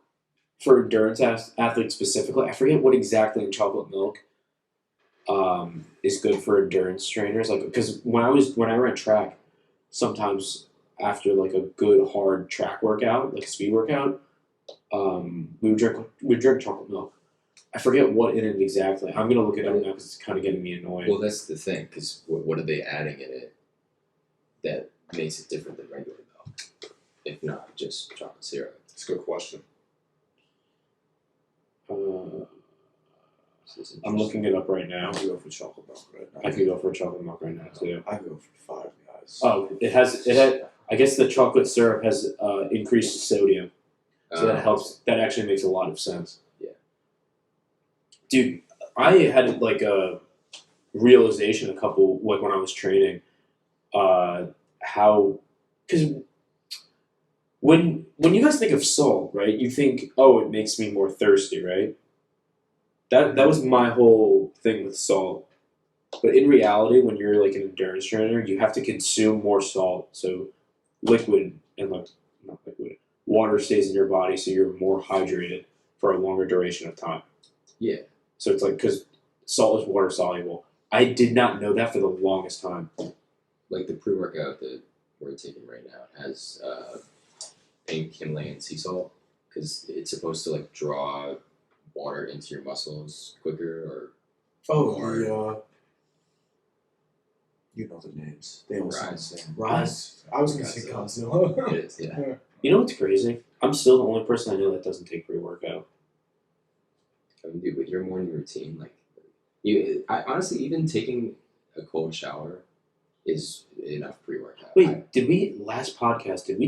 for endurance athletes specifically. I forget what exactly in chocolate milk is good for endurance trainers. Like because when I ran track, sometimes after like a good hard track workout, like a speed workout, we would drink chocolate milk. I forget what in it exactly. I'm gonna look it up now because it's kind of getting me annoyed. Well, that's the thing, because what are they adding in it that makes it different than regular milk? If not just chocolate syrup. It's a good question. I'm looking it up right now. I could go for chocolate milk right now. I could go for chocolate milk right now too. I could go for 5 guys. Oh, it had. I guess the chocolate syrup has increased sodium, so that helps. That actually makes a lot of sense. Yeah. Dude, I had like a realization when I was training, how because when you guys think of salt, right? You think, oh, it makes me more thirsty, right? That was my whole thing with salt. But in reality, when you're like an endurance trainer, you have to consume more salt. So liquid and not liquid, water stays in your body, so you're more hydrated for a longer duration of time. Yeah. So it's like because salt is water soluble. I did not know that for the longest time. Like the pre-workout that we're taking right now has pink Himalayan sea salt, because it's supposed to like draw water into your muscles quicker, or you know the names. They all sound the Rise. same. Rise. I was gonna say Godzilla. It is, yeah. You know what's crazy? I'm still the only person I know that doesn't take pre-workout. I mean, dude, with your morning routine, like I honestly, even taking a cold shower is enough pre-workout. Wait, did we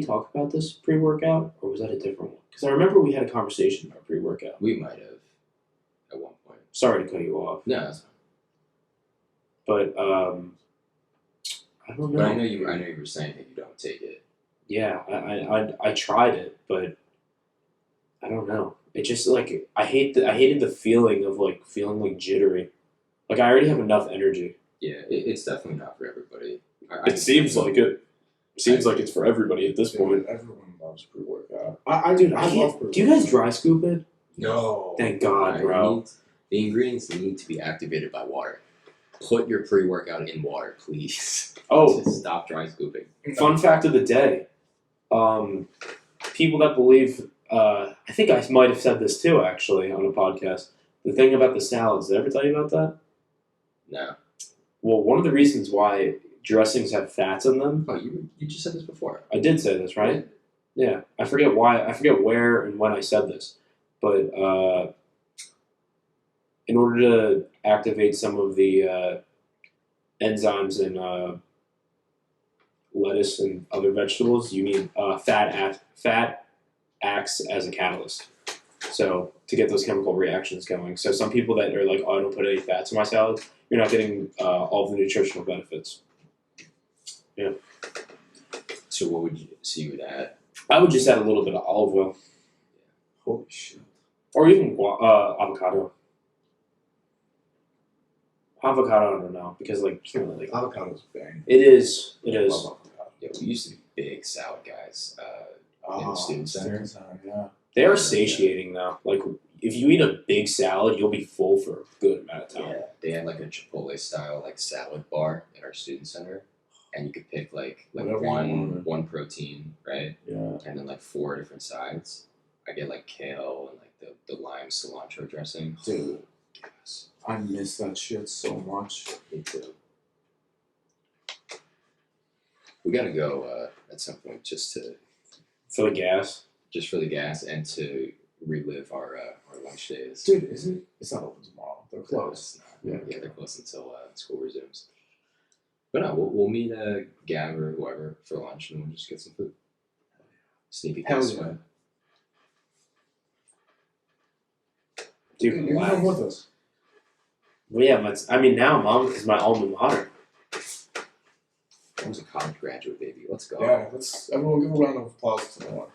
talk about this pre-workout, or was that a different one? Because I remember we had a conversation about pre-workout. We might have at one point. Sorry to cut you off, No, that's fine. but I don't know. But I know you were saying that you don't take it. Yeah, I tried it, but I don't know. It just like I hated the feeling of like feeling like jittery. Like I already have enough energy. Yeah, it's definitely not for everybody. It seems like it. Seems like it's for everybody at this point. Everyone loves pre-workout. Dude, I love pre-workout. do you guys dry scoop it? No. Thank God, bro. The ingredients need to be activated by water. Put your pre-workout in water, please. Oh, Just stop dry scooping. fun fact of the day. People that believe, I think I might have said this too, actually, on a podcast. The thing about the salads, did I ever tell you about that? No. Well, one of the reasons why dressings have fats in them. Oh, you just said this before. I did say this, right? Yeah. I forget why. I forget where and when I said this, but in order to activate some of the enzymes in lettuce and other vegetables, you need fat acts as a catalyst. So to get those chemical reactions going. So some people that are like, oh, I don't put any fats in my salad, you're not getting all the nutritional benefits. Yeah. So what would you would add? I would just add a little bit of olive oil. Holy shit. Or even avocado. Avocado, I don't know, because like, you know, like Avocado's bang. it is. I love avocado. Yeah, we used to be big salad guys. In the student center. Yeah. They are satiating though. Like if you eat a big salad, you'll be full for a good amount of time. Yeah, they had like a Chipotle style like salad bar at our student center, and you could pick like Whatever you wanted. one protein, right? Yeah. And then like 4 different sides. I get like kale and like the lime cilantro dressing. Dude. Yes. I miss that shit so much. Me too. We gotta go at some point just For the gas. for the gas and to relive our lunch days. Dude, it's not open tomorrow. They're No, closed. it's not. Yeah, they're closed until school resumes. But no, we'll meet Gab or whoever for lunch, and we'll just get some food. Sneaky Hell kiss. yeah. Dude, You can come with us. well, yeah, I mean, now Mom is my alma mater. I was a college graduate, baby. Let's go. Yeah, let's everyone give a round of applause to Noah.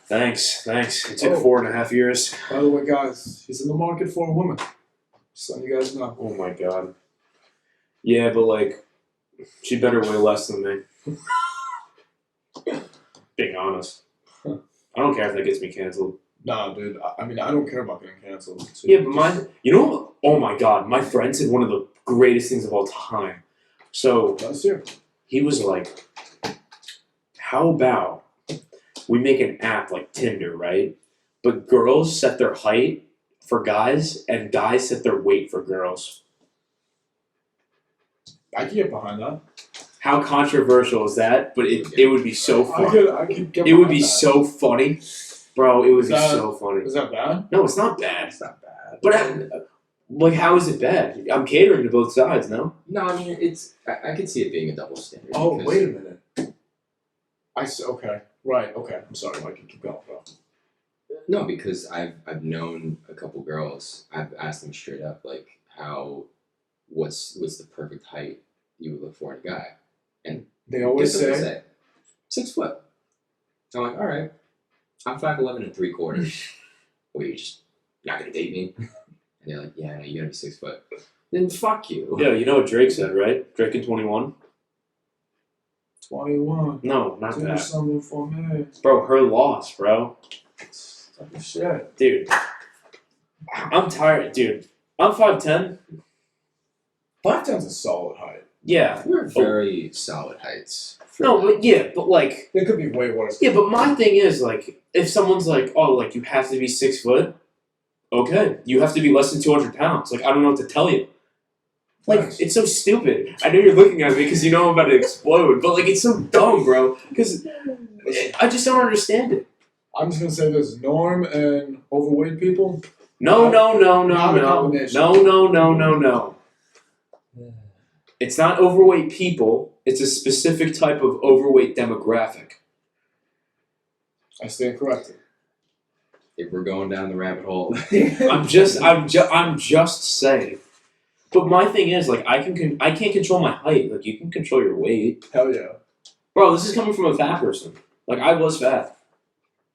Thanks. It took Oh. 4.5 years. By the way, guys, he's in the market for a woman. Just letting you guys know. Oh my god. Yeah, but like, she better weigh less than me. Being honest. I don't care if that gets me canceled. Nah, dude. I mean, I don't care about getting canceled. So Yeah, but you know, oh my god, my friend said one of the greatest things of all time. So Last year. he was like, how about we make an app like Tinder, right? But girls set their height for guys, and guys set their weight for girls. I can get behind that. How controversial is that? But it would be so I funny. could get It would behind be that. so funny. Bro, it would Is be that- so funny. Is that bad? No, it's not bad. It's not bad. But like, how is it bad? I'm catering to both sides, no? No, I mean it's. I could see it being a double standard. Oh, because- wait a minute. Okay. Right. Okay. I'm sorry, Mike. Keep going, bro. No, because I've known a couple girls. I've asked them straight up like what's the perfect height you would look for in a guy. They always Guess what they say, 6 foot. I'm like, all right. I'm 5'11" and 3/4. Well, you're just not gonna date me. And they're like, yeah, no, you gotta be 6 foot. Then fuck you. Yeah, you know what Drake said, right? Drake in 21? 21. No, not Do that. something for me. Bro, her loss, bro. Type of shit. Dude. I'm tired, dude. I'm 5'10". 5'10's a solid height. Yeah. We're very solid heights. for No, that. but yeah, but like, It could be way worse. yeah, but my thing is, like, if someone's like, oh, like, you have to be 6 foot, okay. You have to be less than 200 pounds. Like, I don't know what to tell you. Like, Nice. it's so stupid. I know you're looking at me because you know I'm about to explode, but, like, it's so dumb, bro. Because I just don't understand it. I'm just gonna say this: Norm and overweight people. No. Not a combination. No. It's not overweight people. It's a specific type of overweight demographic. I stand corrected. If we're going down the rabbit hole, I'm just saying. But my thing is, like, I can't control my height. Like, you can control your weight, Hell yeah. bro. This is coming from a fat person. Like, I was fat.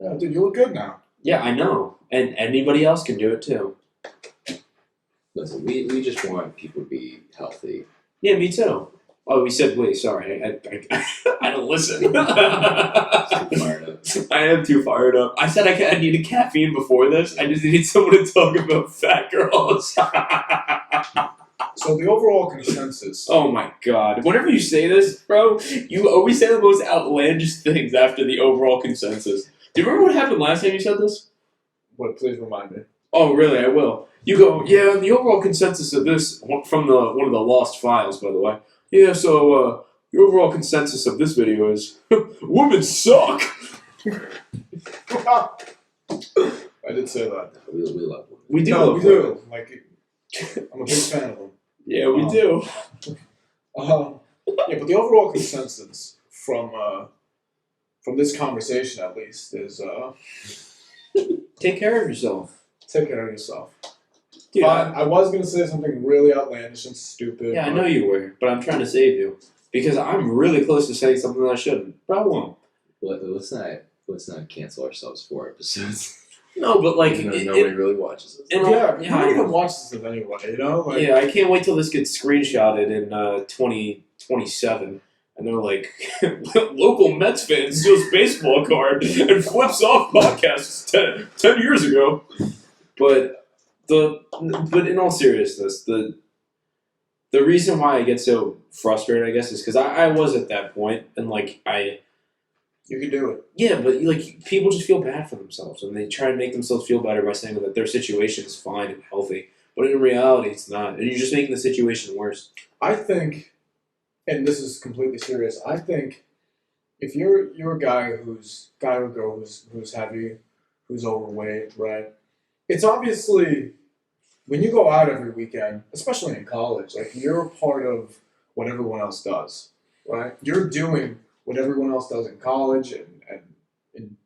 Yeah, dude, you look good now. Yeah, I know, and anybody else can do it too. listen, we just want people to be healthy. Yeah, me too. Oh, we said wait. Sorry, I don't listen. Fired up. I am too fired up. I said I needed caffeine before this. I just needed someone to talk about fat girls. So the overall consensus. Oh my god. Whenever you say this, bro, you always say the most outlandish things after the overall consensus. Do you remember what happened last time you said this? What? Please remind me. Oh, really? I will. You go, yeah, the overall consensus of this, from one of the lost files, by the way. Yeah, so, the overall consensus of this video is, women suck! I did say that. We love women. We do No, love we do. women. Like, I'm a big fan of them. Yeah, we do. Yeah, but the overall consensus from this conversation, at least, is Take care of yourself. take care of yourself. Dude, Fine, I was gonna say something really outlandish and stupid. yeah, I but know you were, but I'm trying to save you. Because I'm really close to saying something that I shouldn't. But I won't. Let's not cancel ourselves for episodes. No, but like, Even though nobody really watches us. and Yeah, yeah, who I would even know. watch this stuff anyway? You know, like Yeah, I can't wait till this gets screenshotted in 2027. And they're like, local Mets fan steals baseball card and flips off podcasts 10 years ago. But in all seriousness, the reason why I get so frustrated, I guess, is because I was at that point, and like you can do it. yeah, but like people just feel bad for themselves, and they try and make themselves feel better by saying that their situation is fine and healthy, but in reality, it's not, and you're just making the situation worse. I think, and this is completely serious. I think if you're a guy or girl who's heavy, who's overweight, right? It's obviously when you go out every weekend, especially in college, like you're a part of what everyone else does, right? You're doing what everyone else does in college and in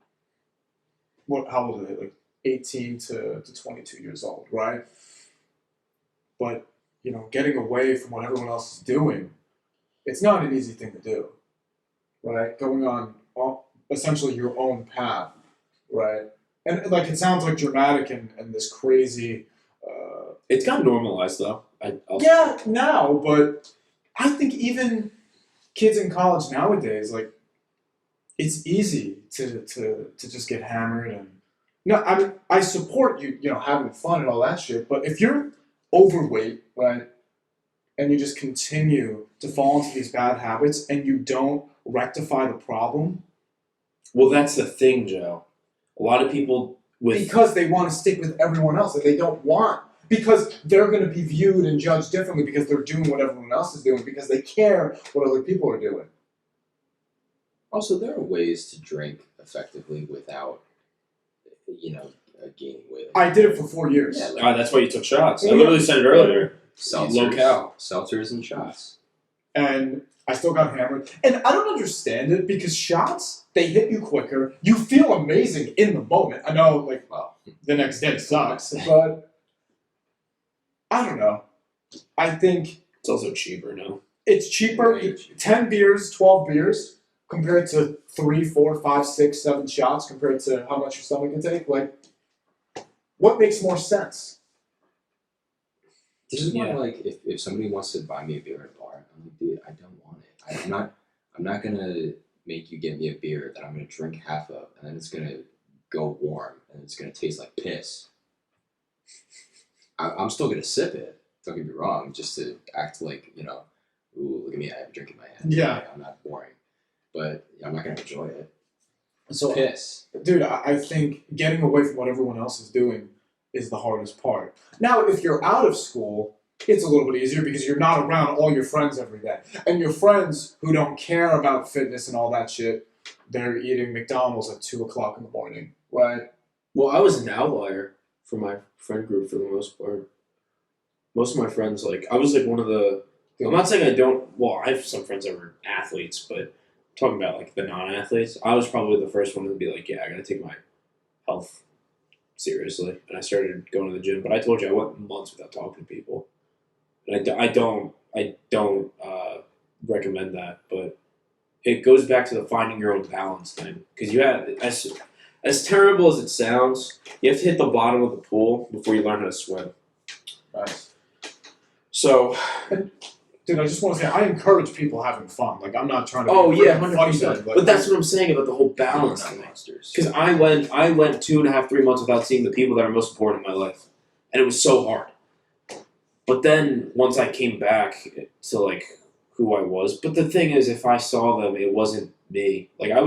what how old are they? Like 18 to 22 years old, right? But getting away from what everyone else is doing, it's not an easy thing to do, right? Going on essentially your own path, right? And like it sounds like dramatic and this crazy. It's got normalized though. I'll Yeah, now, but I think even kids in college nowadays, like it's easy to just get hammered and no, I support you having fun and all that shit, but if you're overweight, right, and you just continue to fall into these bad habits and you don't rectify the problem Well, that's the thing, Joe. A lot of people with because they want to stick with everyone else and they don't want because they're going to be viewed and judged differently because they're doing what everyone else is doing because they care what other people are doing. Also, there are ways to drink effectively without, gaining weight. I did it for 4 years. Yeah, like that's why you took shots. I Yeah. literally said it earlier. seltzers, Low cal. seltzers and shots. And I still got hammered. And I don't understand it because shots, they hit you quicker. You feel amazing in the moment. I know, like, well, the next day sucks, but I don't know. I think It's also cheaper now. it's cheaper. Way cheaper. 10 beers, 12 beers, compared to 3, 4, 5, 6, 7 shots, compared to how much your stomach can take. Like, what makes more sense? This is why, Yeah. like, if somebody wants to buy me a beer at a bar, I'm like, dude, I don't want it. I'm not gonna make you get me a beer that I'm gonna drink half of, and then it's gonna go warm, and it's gonna taste like piss. I'm still gonna sip it. Don't get me wrong, just to act like ooh, look at me, I have a drink in my hand. Yeah. Like, I'm not boring, but I'm not gonna enjoy it. So, Piss. dude, I think getting away from what everyone else is doing is the hardest part. Now, if you're out of school, it's a little bit easier because you're not around all your friends every day. And your friends who don't care about fitness and all that shit, they're eating McDonald's at 2 o'clock in the morning, right? Well, I was an outlier for my friend group for the most part. Most of my friends, like, I was like one of the. I'm not saying I don't. Well, I have some friends that were athletes, but talking about like the non-athletes, I was probably the first one to be like, yeah, I gotta take my health seriously, and I started going to the gym. But I told you I went months without talking to people, and I don't recommend that. But it goes back to the finding your own balance thing, because you have as terrible as it sounds, you have to hit the bottom of the pool before you learn how to swim. Nice. So, Dude, I just want to say, I encourage people having fun. Like, I'm not trying to. oh be yeah, funny, 100%. like, But that's what I'm saying about the whole balance Not thing. monsters. Because I went 2.5, 3 months without seeing the people that are most important in my life, and it was so hard. But then once I came back to like who I was, but the thing is, if I saw them, it wasn't me. Like I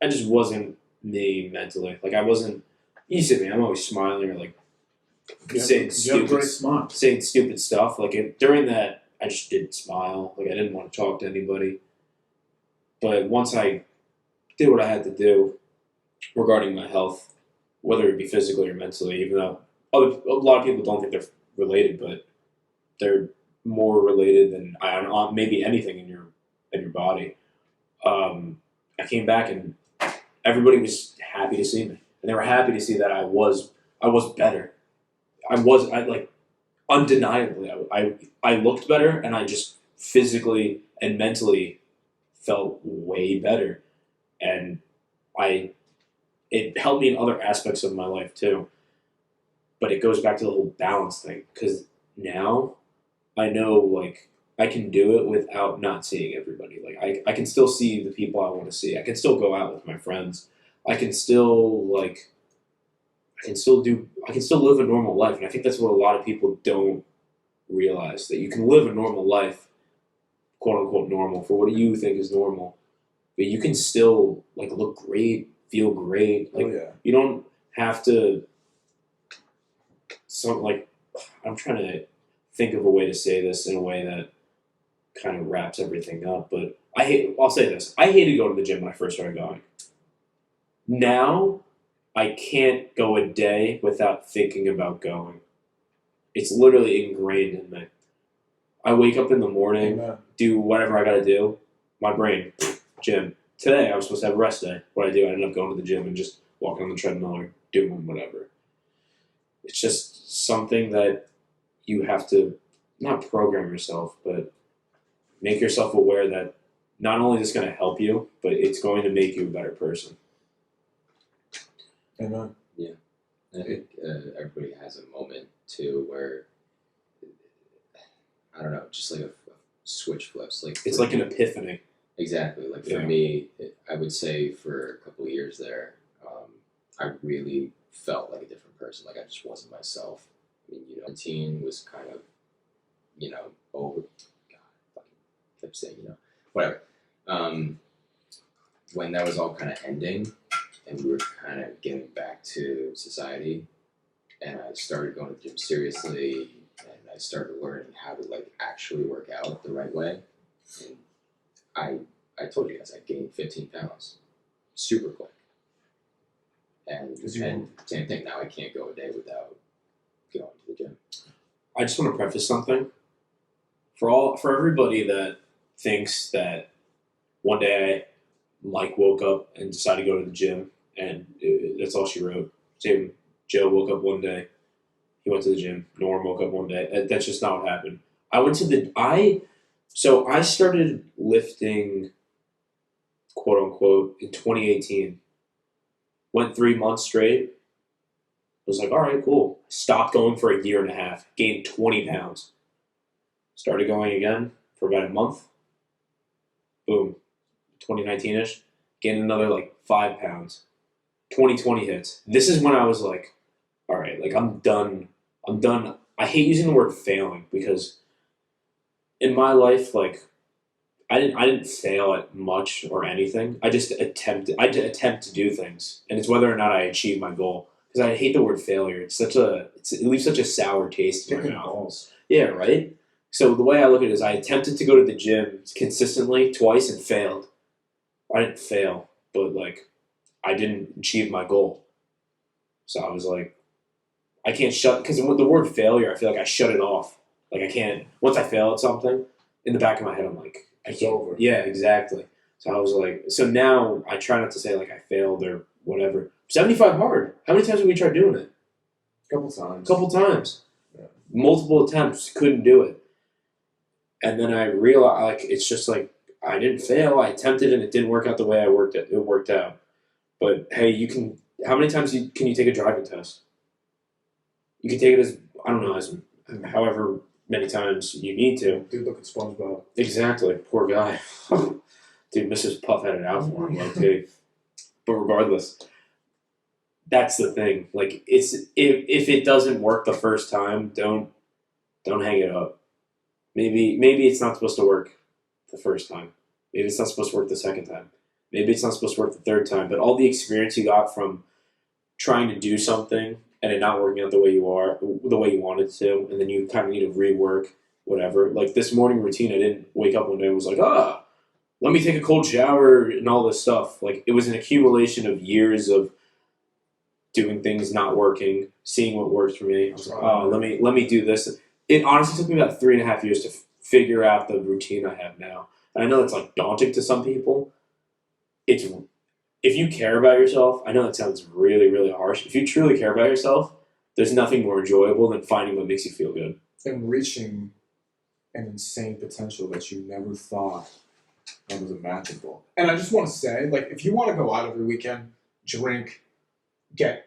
just wasn't me mentally. Like I wasn't. You see me, I'm always smiling or like saying you have a great stupid, smile. saying stupid stuff. Like during that, I just didn't smile. Like I didn't want to talk to anybody. But once I did what I had to do regarding my health, whether it be physically or mentally, even though a lot of people don't think they're related, but they're more related than maybe anything in your body. I came back and everybody was happy to see me, and they were happy to see that I was better. I undeniably I looked better, and I just physically and mentally felt way better, and it helped me in other aspects of my life too. But it goes back to the whole balance thing, because now I know like I can do it without not seeing everybody. Like I can still see the people I want to see. I can still go out with my friends. I can still live a normal life, and I think that's what a lot of people don't realize, that you can live a normal life, quote unquote normal, for what you think is normal, but you can still like look great, feel great. Like Oh, yeah. you don't have to. I'm trying to think of a way to say this in a way that kind of wraps everything up, but I'll say this: I hated going to the gym when I first started going. Now, I can't go a day without thinking about going. It's literally ingrained in me. I wake up in the morning, Amen. do whatever I gotta do. My brain, gym. Today I was supposed to have a rest day. What I do, I ended up going to the gym and just walking on the treadmill or doing whatever. It's just something that you have to not program yourself, but make yourself aware that not only is this going to help you, but it's going to make you a better person. Amen. I think everybody has a moment too where I don't know, just like a switch flips. Like It's for like an me- epiphany. exactly. Like for Yeah. me, I would say for a couple of years there, I really felt like a different person. Like I just wasn't myself. I mean, routine was kind of, over. God, I fucking kept saying, whatever. When that was all kind of ending, and we were kind of getting back to society, and I started going to the gym seriously, and I started learning how to like actually work out the right way. And I told you guys I gained 15 pounds, super quick. And 'Cause you- and same thing. Now I can't go a day without going to the gym. I just want to preface something for everybody that thinks that one day Mike woke up and decided to go to the gym, and that's all she wrote. Same, Joe woke up one day, he went to the gym. Norm woke up one day. That's just not what happened. I started lifting, quote unquote, in 2018. Went 3 months straight. Was like, all right, cool. Stopped going for a year and a half. Gained 20 pounds. Started going again for about a month. Boom. 2019-ish. Gained another like 5 pounds. 2020 hits. This is when I was like, all right, like I'm done. I'm done. I hate using the word failing because in my life, like I didn't fail at much or anything. I just attempt to do things, and it's whether or not I achieve my goal. Because I hate the word failure. It leaves such a sour taste in my Kicking mouth. balls. Yeah, right. So the way I look at it is, I attempted to go to the gym consistently twice and failed. I didn't fail, but like I didn't achieve my goal. So I was like, I can't shut, because with the word failure, I feel like I shut it off. Like I can't. Once I fail at something, in the back of my head, I'm like, It's can't- over. Yeah, exactly. So I was like, so now I try not to say like I failed or whatever. 75 hard. How many times have we tried doing it? Couple times. A couple times. Yeah. Multiple attempts, couldn't do it. And then I realized, like, it's just like, I didn't fail. I attempted and it didn't work out the way it worked out. But hey, how many times can you take a driving test? You can take it as, I don't know, as however many times you need to. Dude, look at SpongeBob. Exactly. Poor guy. Dude, Mrs. Puff had it out for him, okay. But regardless, that's the thing. Like, it's if it doesn't work the first time, don't hang it up. Maybe it's not supposed to work the first time. Maybe it's not supposed to work the second time. Maybe it's not supposed to work the third time. But all the experience you got from trying to do something and it not working out the way you wanted to, and then you kind of need to rework whatever. Like this morning routine, I didn't wake up one day and was like, let me take a cold shower and all this stuff. Like it was an accumulation of years of doing things not working, seeing what worked for me. I was like, let me do this. It honestly took me about 3.5 years to figure out the routine I have now. And I know it's like daunting to some people. If you care about yourself, I know that sounds really, really harsh. If you truly care about yourself, there's nothing more enjoyable than finding what makes you feel good. And reaching an insane potential that you never thought that was imaginable. And I just want to say, like, if you want to go out every weekend, drink, get,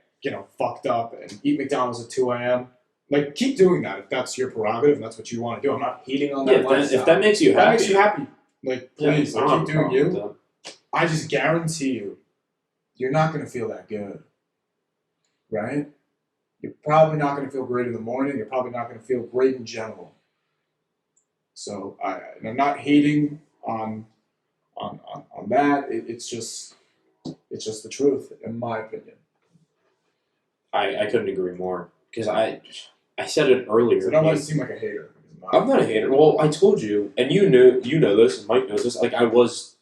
fucked up and eat McDonald's at 2 a.m., like, keep doing that if that's your prerogative and that's what you want to do. I'm not hating on that lifestyle. If that makes you If that happy. makes you happy, like, please, I don't have like, a keep doing problem with you. that. I just guarantee you're not going to feel that good, right? You're probably not going to feel great in the morning. You're probably not going to feel great in general. So I'm not hating on that. It's just the truth, in my opinion. I couldn't agree more because I said it earlier. So I don't want to seem like a hater. I'm not a hater. Well, I told you, and you know this, and Mike knows this. Like I was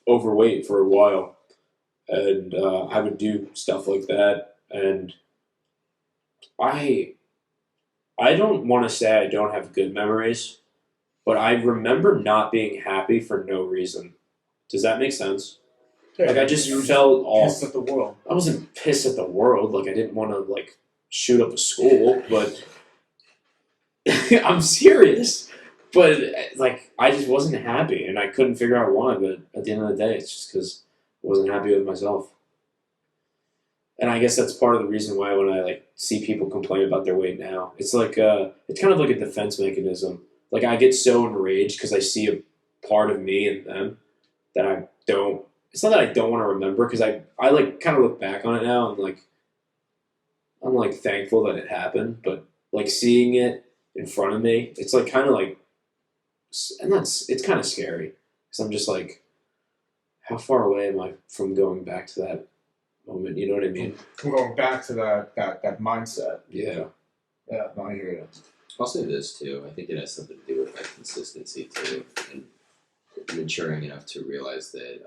overweight for a while, and I would do stuff like that, and I I don't want to say I don't have good memories, but I remember not being happy for no reason. Does that make sense? Like I just You were felt off. pissed at the world. I wasn't pissed at the world. Like I didn't want to like shoot up a school, but I'm serious. But like I just wasn't happy, and I couldn't figure out why. But at the end of the day, it's just because I wasn't happy with myself. And I guess that's part of the reason why when I like see people complain about their weight now, it's like it's kind of like a defense mechanism. Like I get so enraged because I see a part of me in them that I don't. It's not that I don't want to remember because I like kind of look back on it now and like I'm like thankful that it happened, but like seeing it in front of me, it's like kind of like, and it's kind of scary because I'm just like, how far away am I from going back to that moment? You know what I mean? I'm going back to that mindset. Yeah. Yeah, no, I hear you. I'll say this too. I think it has something to do with like consistency too, and maturing enough to realize that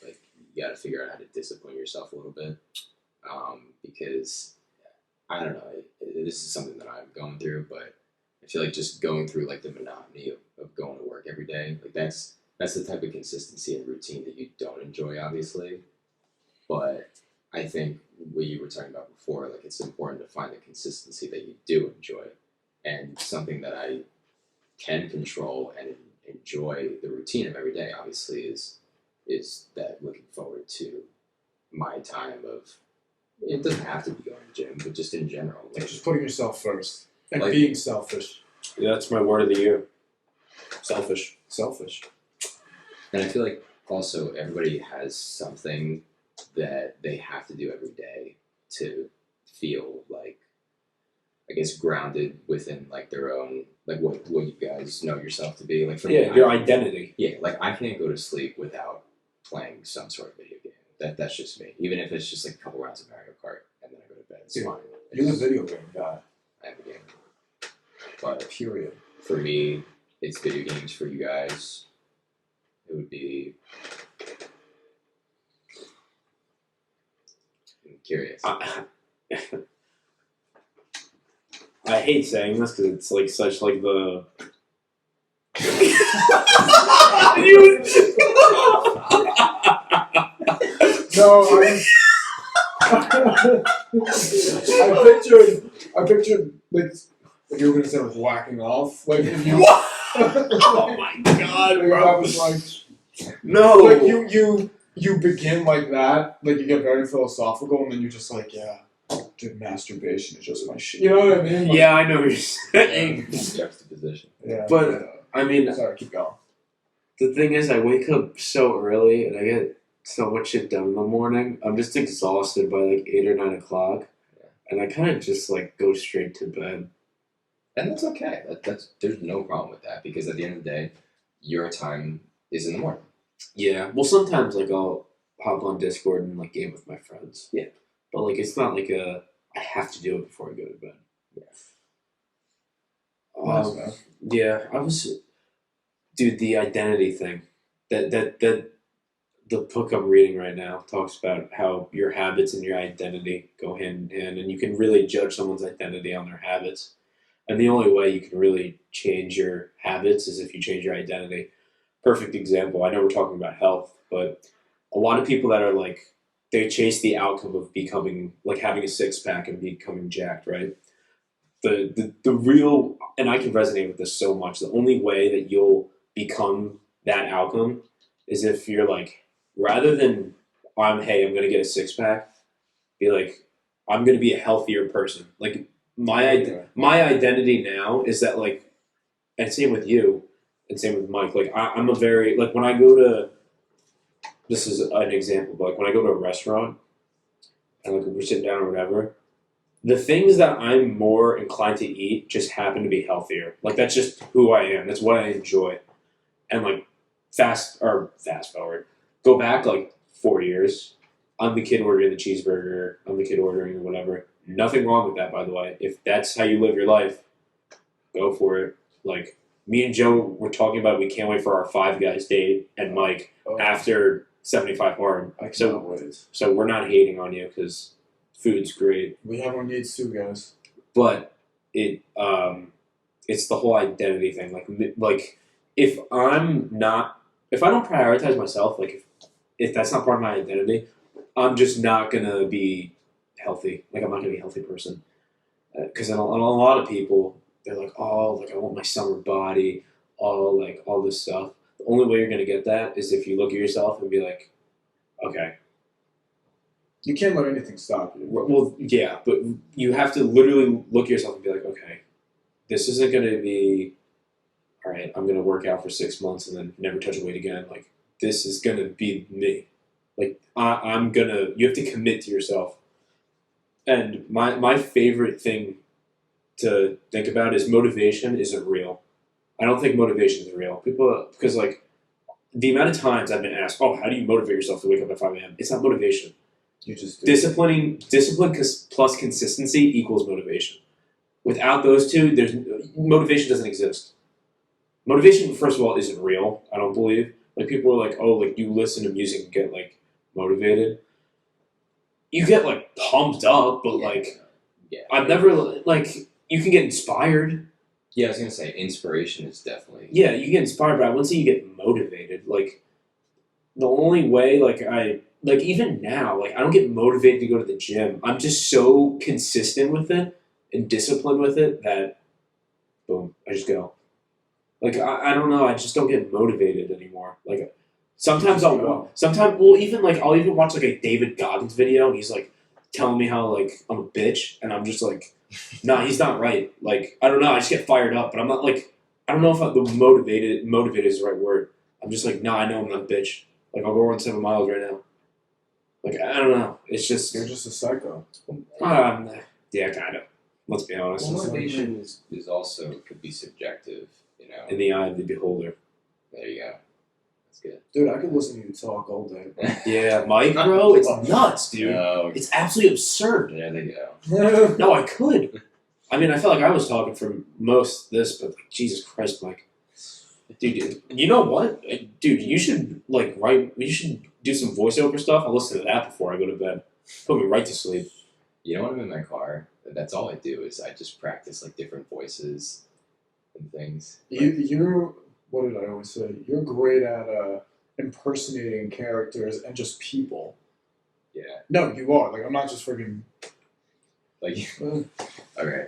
like you got to figure out how to discipline yourself a little bit, because I don't know. This is something that I'm going through, but I feel like just going through like the monotony of going to work every day, like that's the type of consistency and routine that you don't enjoy, obviously. But I think what you were talking about before, like it's important to find the consistency that you do enjoy, and something that I can control and enjoy the routine of every day. Obviously, is that looking forward to my time of. It doesn't have to be going to gym, but just in general, Like just putting yourself first and Like- being selfish. Yeah, that's my word of the year. Selfish. Selfish. And I feel like also everybody has something that they have to do every day to feel like, I guess, grounded within like their own, like what you guys know yourself to be. Like for me, Yeah, your identity. yeah, like I can't go to sleep without playing some sort of video game. That's just me. Even if it's just like a couple rounds of Mario Kart and then I go to bed, it's Yeah. fine. You're the video game guy. I am a gamer. But Period. for me, it's video games. For you guys, it would be. I'm curious. I hate saying this because it's like such like the. No, I pictured like you were gonna say like whacking off, like if you. Oh my god, Like, bro! that was like No. like you begin like that, like you get very philosophical, and then you're just like, yeah, dude, masturbation is just my shit. You know what I mean? Like, Yeah, I know what you're saying. Juxtaposition. yeah. But- yeah. I mean, Sorry, keep going. the thing is, I wake up so early and I get so much shit done in the morning. I'm just exhausted by like 8 or 9 o'clock, and I kind of just like go straight to bed. And that's okay. That's there's no problem with that because at the end of the day, your time is in the morning. Yeah. Well, sometimes like I'll hop on Discord and like game with my friends. Yeah. But like it's not like I have to do it before I go to bed. Nice, man. Yeah, dude, the identity thing. That the book I'm reading right now talks about how your habits and your identity go hand in hand, and you can really judge someone's identity on their habits. And the only way you can really change your habits is if you change your identity. Perfect example. I know we're talking about health, but a lot of people that are like they chase the outcome of becoming like having a 6-pack and becoming jacked, right? The real, and I can resonate with this so much. The only way that you'll become that outcome is if you're like, rather than I'm gonna get a 6-pack, be like, I'm gonna be a healthier person. Like my identity now is that like, and same with you, and same with Mike. Like I'm a very like when I go to, this is an example, but like when I go to a restaurant and like we're sitting down or whatever, the things that I'm more inclined to eat just happen to be healthier. Like that's just who I am. That's what I enjoy. And like fast forward, go back like 4 years. I'm the kid ordering the cheeseburger. I'm the kid ordering whatever. Nothing wrong with that, by the way. If that's how you live your life, go for it. Like me and Joe were talking about, we can't wait for our Five Guys date, and Mike Oh, after 75 hard. I cannot So wait. so we're not hating on you because food's great. We have our needs too, guys. But it's the whole identity thing. Like if if I don't prioritize myself, like if that's not part of my identity, I'm just not gonna be healthy. Like I'm not gonna be a healthy person. Because a lot of people, they're like, oh, like I want my summer body, all this stuff. The only way you're gonna get that is if you look at yourself and be like, okay, You can't let anything stop you. well, yeah, but you have to literally look at yourself and be like, okay, this isn't gonna be, all right, I'm gonna work out for 6 months and then never touch a weight again. Like this is gonna be me. Like you have to commit to yourself. And my favorite thing to think about is motivation isn't real. I don't think motivation is real. Because like the amount of times I've been asked, oh, how do you motivate yourself to wake up at 5 a.m.? It's not motivation. You just do. Discipline plus consistency equals motivation. Without those two, motivation doesn't exist. Motivation, first of all, isn't real. I don't believe. Like people are like, oh, like you listen to music and get like motivated. You get like pumped up, but I've never like you can get inspired. Yeah, I was gonna say inspiration is definitely. Yeah, you get inspired, but I wouldn't say you get motivated. Like the only way, even now, like I don't get motivated to go to the gym. I'm just so consistent with it and disciplined with it that, boom, I just go. Like I don't know, I just don't get motivated anymore. Like sometimes I'll even watch like a David Goggins video and he's like telling me how like I'm a bitch and I'm just like, nah, he's not right. Like I don't know, I just get fired up, but I'm not like I don't know if the motivated is the right word. I'm just like, nah, I know I'm not a bitch. Like I'll go run 7 miles right now. Like I don't know. It's just You're just a psycho. yeah, kind of. Let's be honest. Well, motivation is also could be subjective, you know. In the eye of the beholder. There you go. That's good. Dude, I could listen to you talk all day. Yeah, Mike, bro, it's nuts, dude. No, It's absolutely absurd. there they go. No, I could. I mean, I felt like I was talking for most of this, but Jesus Christ, Mike. Dude, you know what? Dude, you should like write. You should do some voiceover stuff. I'll listen to that before I go to bed. Put me right to sleep. You know when I'm in my car, that's all I do is I just practice like different voices and things. You're what did I always say? You're great at impersonating characters and just people. Yeah. No, you are. Like I'm not just freaking. Like, okay.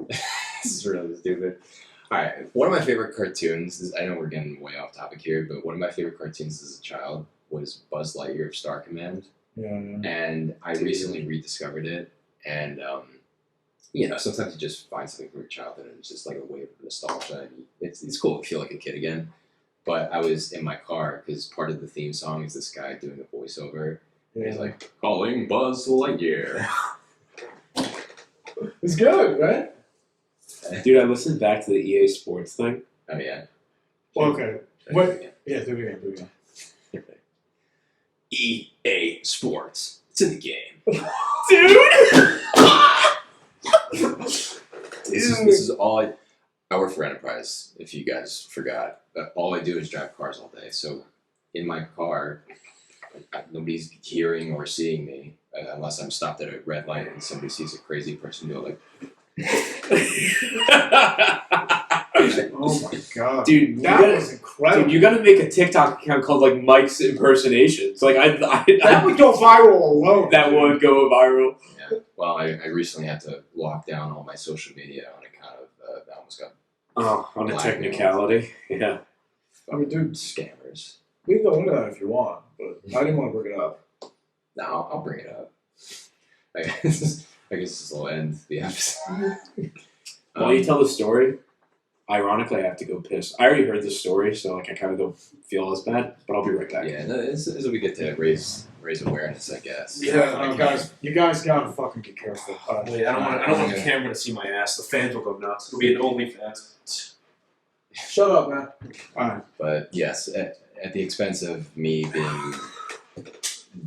This is really stupid. Alright, one of my favorite cartoons is, I know we're getting way off topic here, but one of my favorite cartoons as a child was Buzz Lightyear of Star Command. Yeah. And I recently rediscovered it, and you know, sometimes you just find something from your childhood and it's just like a wave of nostalgia. And it's cool to feel like a kid again. But I was in my car because part of the theme song is this guy doing a voiceover. And he's like, calling Buzz Lightyear. It's good, right? Dude, I listened back to the EA Sports thing. Oh yeah. Okay. What? Yeah, do it again. EA Sports. It's in the game. Dude! This is all I work for Enterprise, if you guys forgot. But all I do is drive cars all day. So in my car, nobody's hearing or seeing me unless I'm stopped at a red light and somebody sees a crazy person go like. Oh my god, dude! that was incredible. Dude, you gotta make a TikTok account called like Mike's impersonations. Like that would go viral alone. That would go viral. Yeah. Well, I recently had to lock down all my social media on account of that almost got. Oh, on a technicality, yeah. I mean, dude, Scammers. We can go into that if you want, but I didn't want to bring it up. No, I'll bring it up. I guess this will end the episode. While you tell the story, ironically, I have to go piss. I already heard the story, so like I kind of don't feel as bad, but I'll be right back. Yeah, no, this will be good to raise awareness, I guess. Yeah, guys, you guys gotta fucking be careful. Wait, I don't want the camera to see my ass. The fans will go nuts. It'll be an OnlyFans. Shut up, man. Alright. But yes, at the expense of me being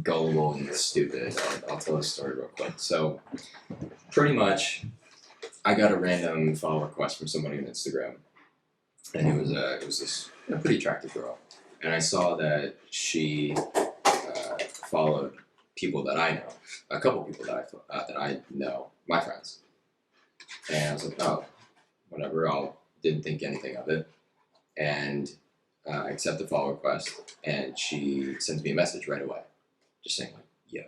gullible and stupid, I'll tell a story real quick. So, pretty much, I got a random follow request from somebody on Instagram, and it was this pretty attractive girl, and I saw that she followed people that I know, a couple people that I know, my friends, And I was like, oh, whatever. Didn't think anything of it, and I accept the follow request, and she sends me a message right away, just saying like, yo,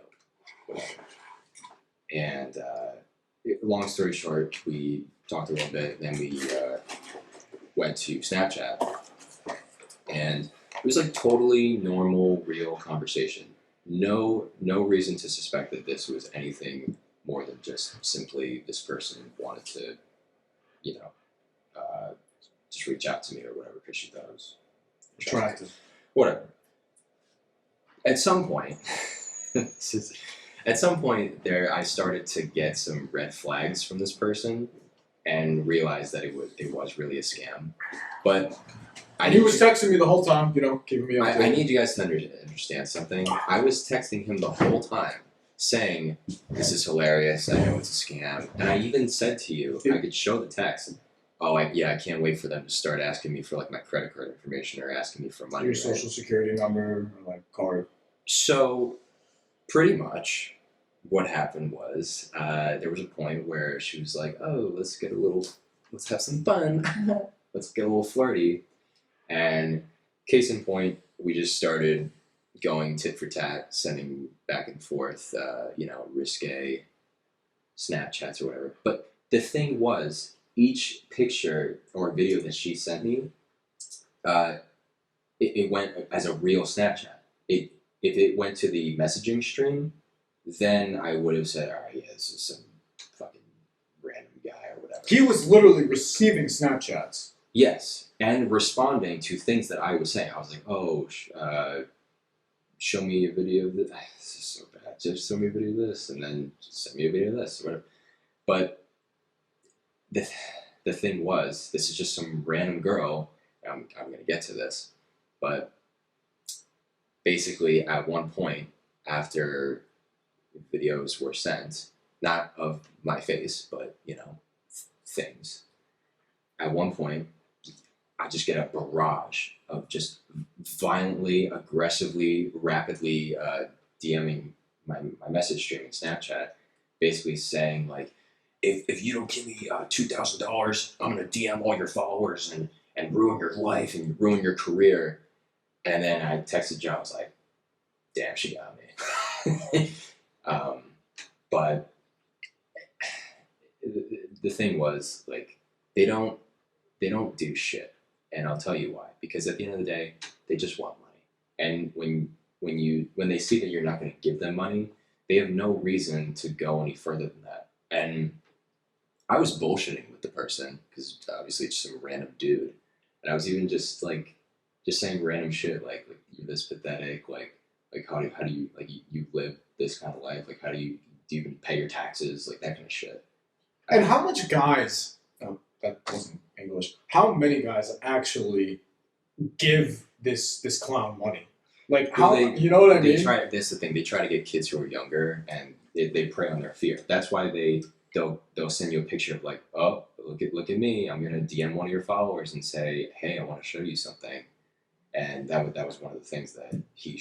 whatever. And long story short, we talked a little bit, then we went to Snapchat, and it was like totally normal, real conversation. No reason to suspect that this was anything more than just simply this person wanted to, you know, just reach out to me or whatever because she thought I was Attractive. whatever. At some point, there, I started to get some red flags from this person, and realized that it was really a scam. But And he was texting me the whole time, keeping me updated. I need you guys to understand something. I was texting him the whole time, saying, "This is hilarious. I know it's a scam." And I even said to you, I could show the text. Oh, I can't wait for them to start asking me for like my credit card information or asking me for money. Your right? social security number or like card. So, pretty much, what happened was there was a point where she was like, "Oh, let's have some fun. Let's get a little flirty." And case in point, we just started going tit for tat, sending back and forth, risque Snapchats or whatever. But the thing was, each picture or video that she sent me, it went as a real Snapchat. If it went to the messaging stream, then I would have said, all right, yeah, this is some fucking random guy or whatever. He was literally receiving Snapchats. Yes, and responding to things that I was saying. I was like, oh, show me a video of this. This is so bad. Just show me a video of this, and then send me a video of this, or whatever. But the thing was, this is just some random girl. I'm going to get to this. But basically, at one point, after videos were sent, not of my face, but, things, at one point, I just get a barrage of just violently, aggressively, rapidly DMing my message stream in Snapchat, basically saying, like, if you don't give me $2,000, I'm going to DM all your followers and ruin your life and ruin your career. And then I texted John, I was like, damn, she got me. But the thing was, like, they don't do shit. And I'll tell you why. Because at the end of the day, they just want money. And when they see that you're not going to give them money, they have no reason to go any further than that. And I was bullshitting with the person because obviously it's some random dude, and I was even just saying random shit like you're this pathetic, like how do you like you live this kind of life, like do you even pay your taxes, like that kind of shit. And how much guys? Oh, that wasn't English. How many guys actually give this clown money? Like how you know what I mean? This is the thing. They try to get kids who are younger, and they prey on their fear. That's why they'll send you a picture of like, oh, look at me. I'm gonna DM one of your followers and say, hey, I want to show you something. And that was one of the things that she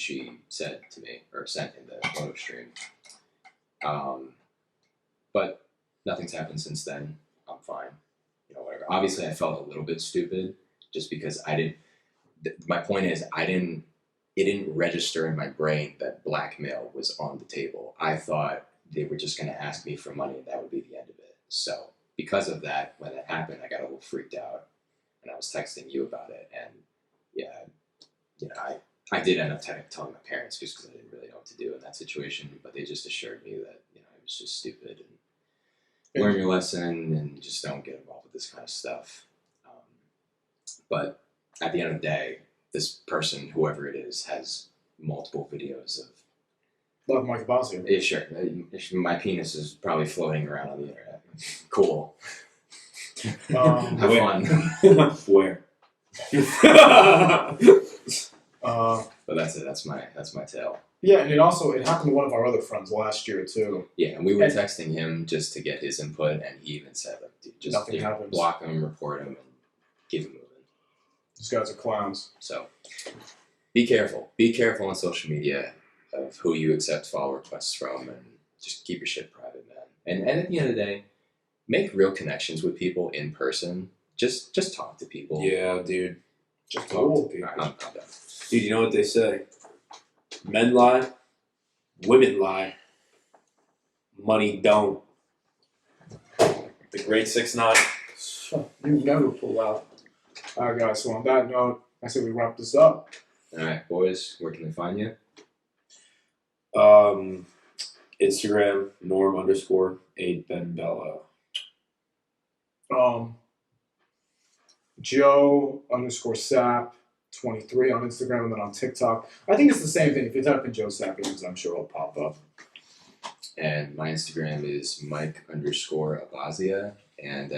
said to me or sent in the photo stream. But nothing's happened since then. I'm fine. Whatever. Obviously, I felt a little bit stupid just because I didn't. My point is, it didn't register in my brain that blackmail was on the table. I thought they were just going to ask me for money and that would be the end of it. So because of that, when that happened, I got a little freaked out and I was texting you about it. And yeah, I did end up telling my parents just because I didn't really know what to do in that situation. But they just assured me that, it was just stupid and learn your lesson and just don't get involved with this kind of stuff. But at the end of the day, this person, whoever it is, has multiple videos of. Love Mike Basio. Yeah, sure. My penis is probably floating around on the internet. Cool. Have fun. Where? But that's it. That's my tale. Yeah, and it happened to one of our other friends last year too. Yeah, and we were texting him just to get his input, and he even said, like, dude, just block him, report him, and keep him moving. These guys are clowns. So, be careful. Be careful on social media of who you accept follow requests from, and just keep your shit private, man. And at the end of the day, make real connections with people in person. Just talk to people. Yeah, dude. Just Talk cool. to people. I'm done. Dude, you know what they say? Men lie, women lie, money don't. The great 6ix9ine. You never pull out. Alright, guys, so on that note, I say we wrap this up. All right, boys, where can they find you? Instagram, norm_8benbella. Joe_Sap23 on Instagram and then on TikTok. I think it's the same thing. If you type in Joe Sapiens, I'm sure it'll pop up. And my Instagram is Mike_Abazia, and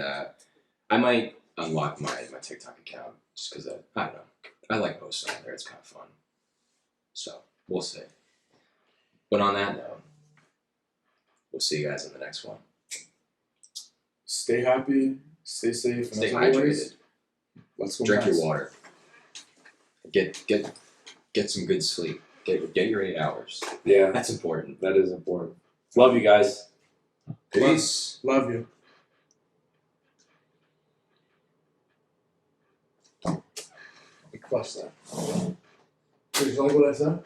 I might unlock my TikTok account just because I don't know. I like posting on there. It's kind of fun. So we'll see. But on that note, we'll see you guys in the next one. Stay happy, stay safe, and Stay as hydrated. always, let's go Drink Mets. your water. Get some good sleep. Get your 8 hours. Yeah, That's important. that is important. Love you guys. Peace. Love you. Crush that. Did you like what I said?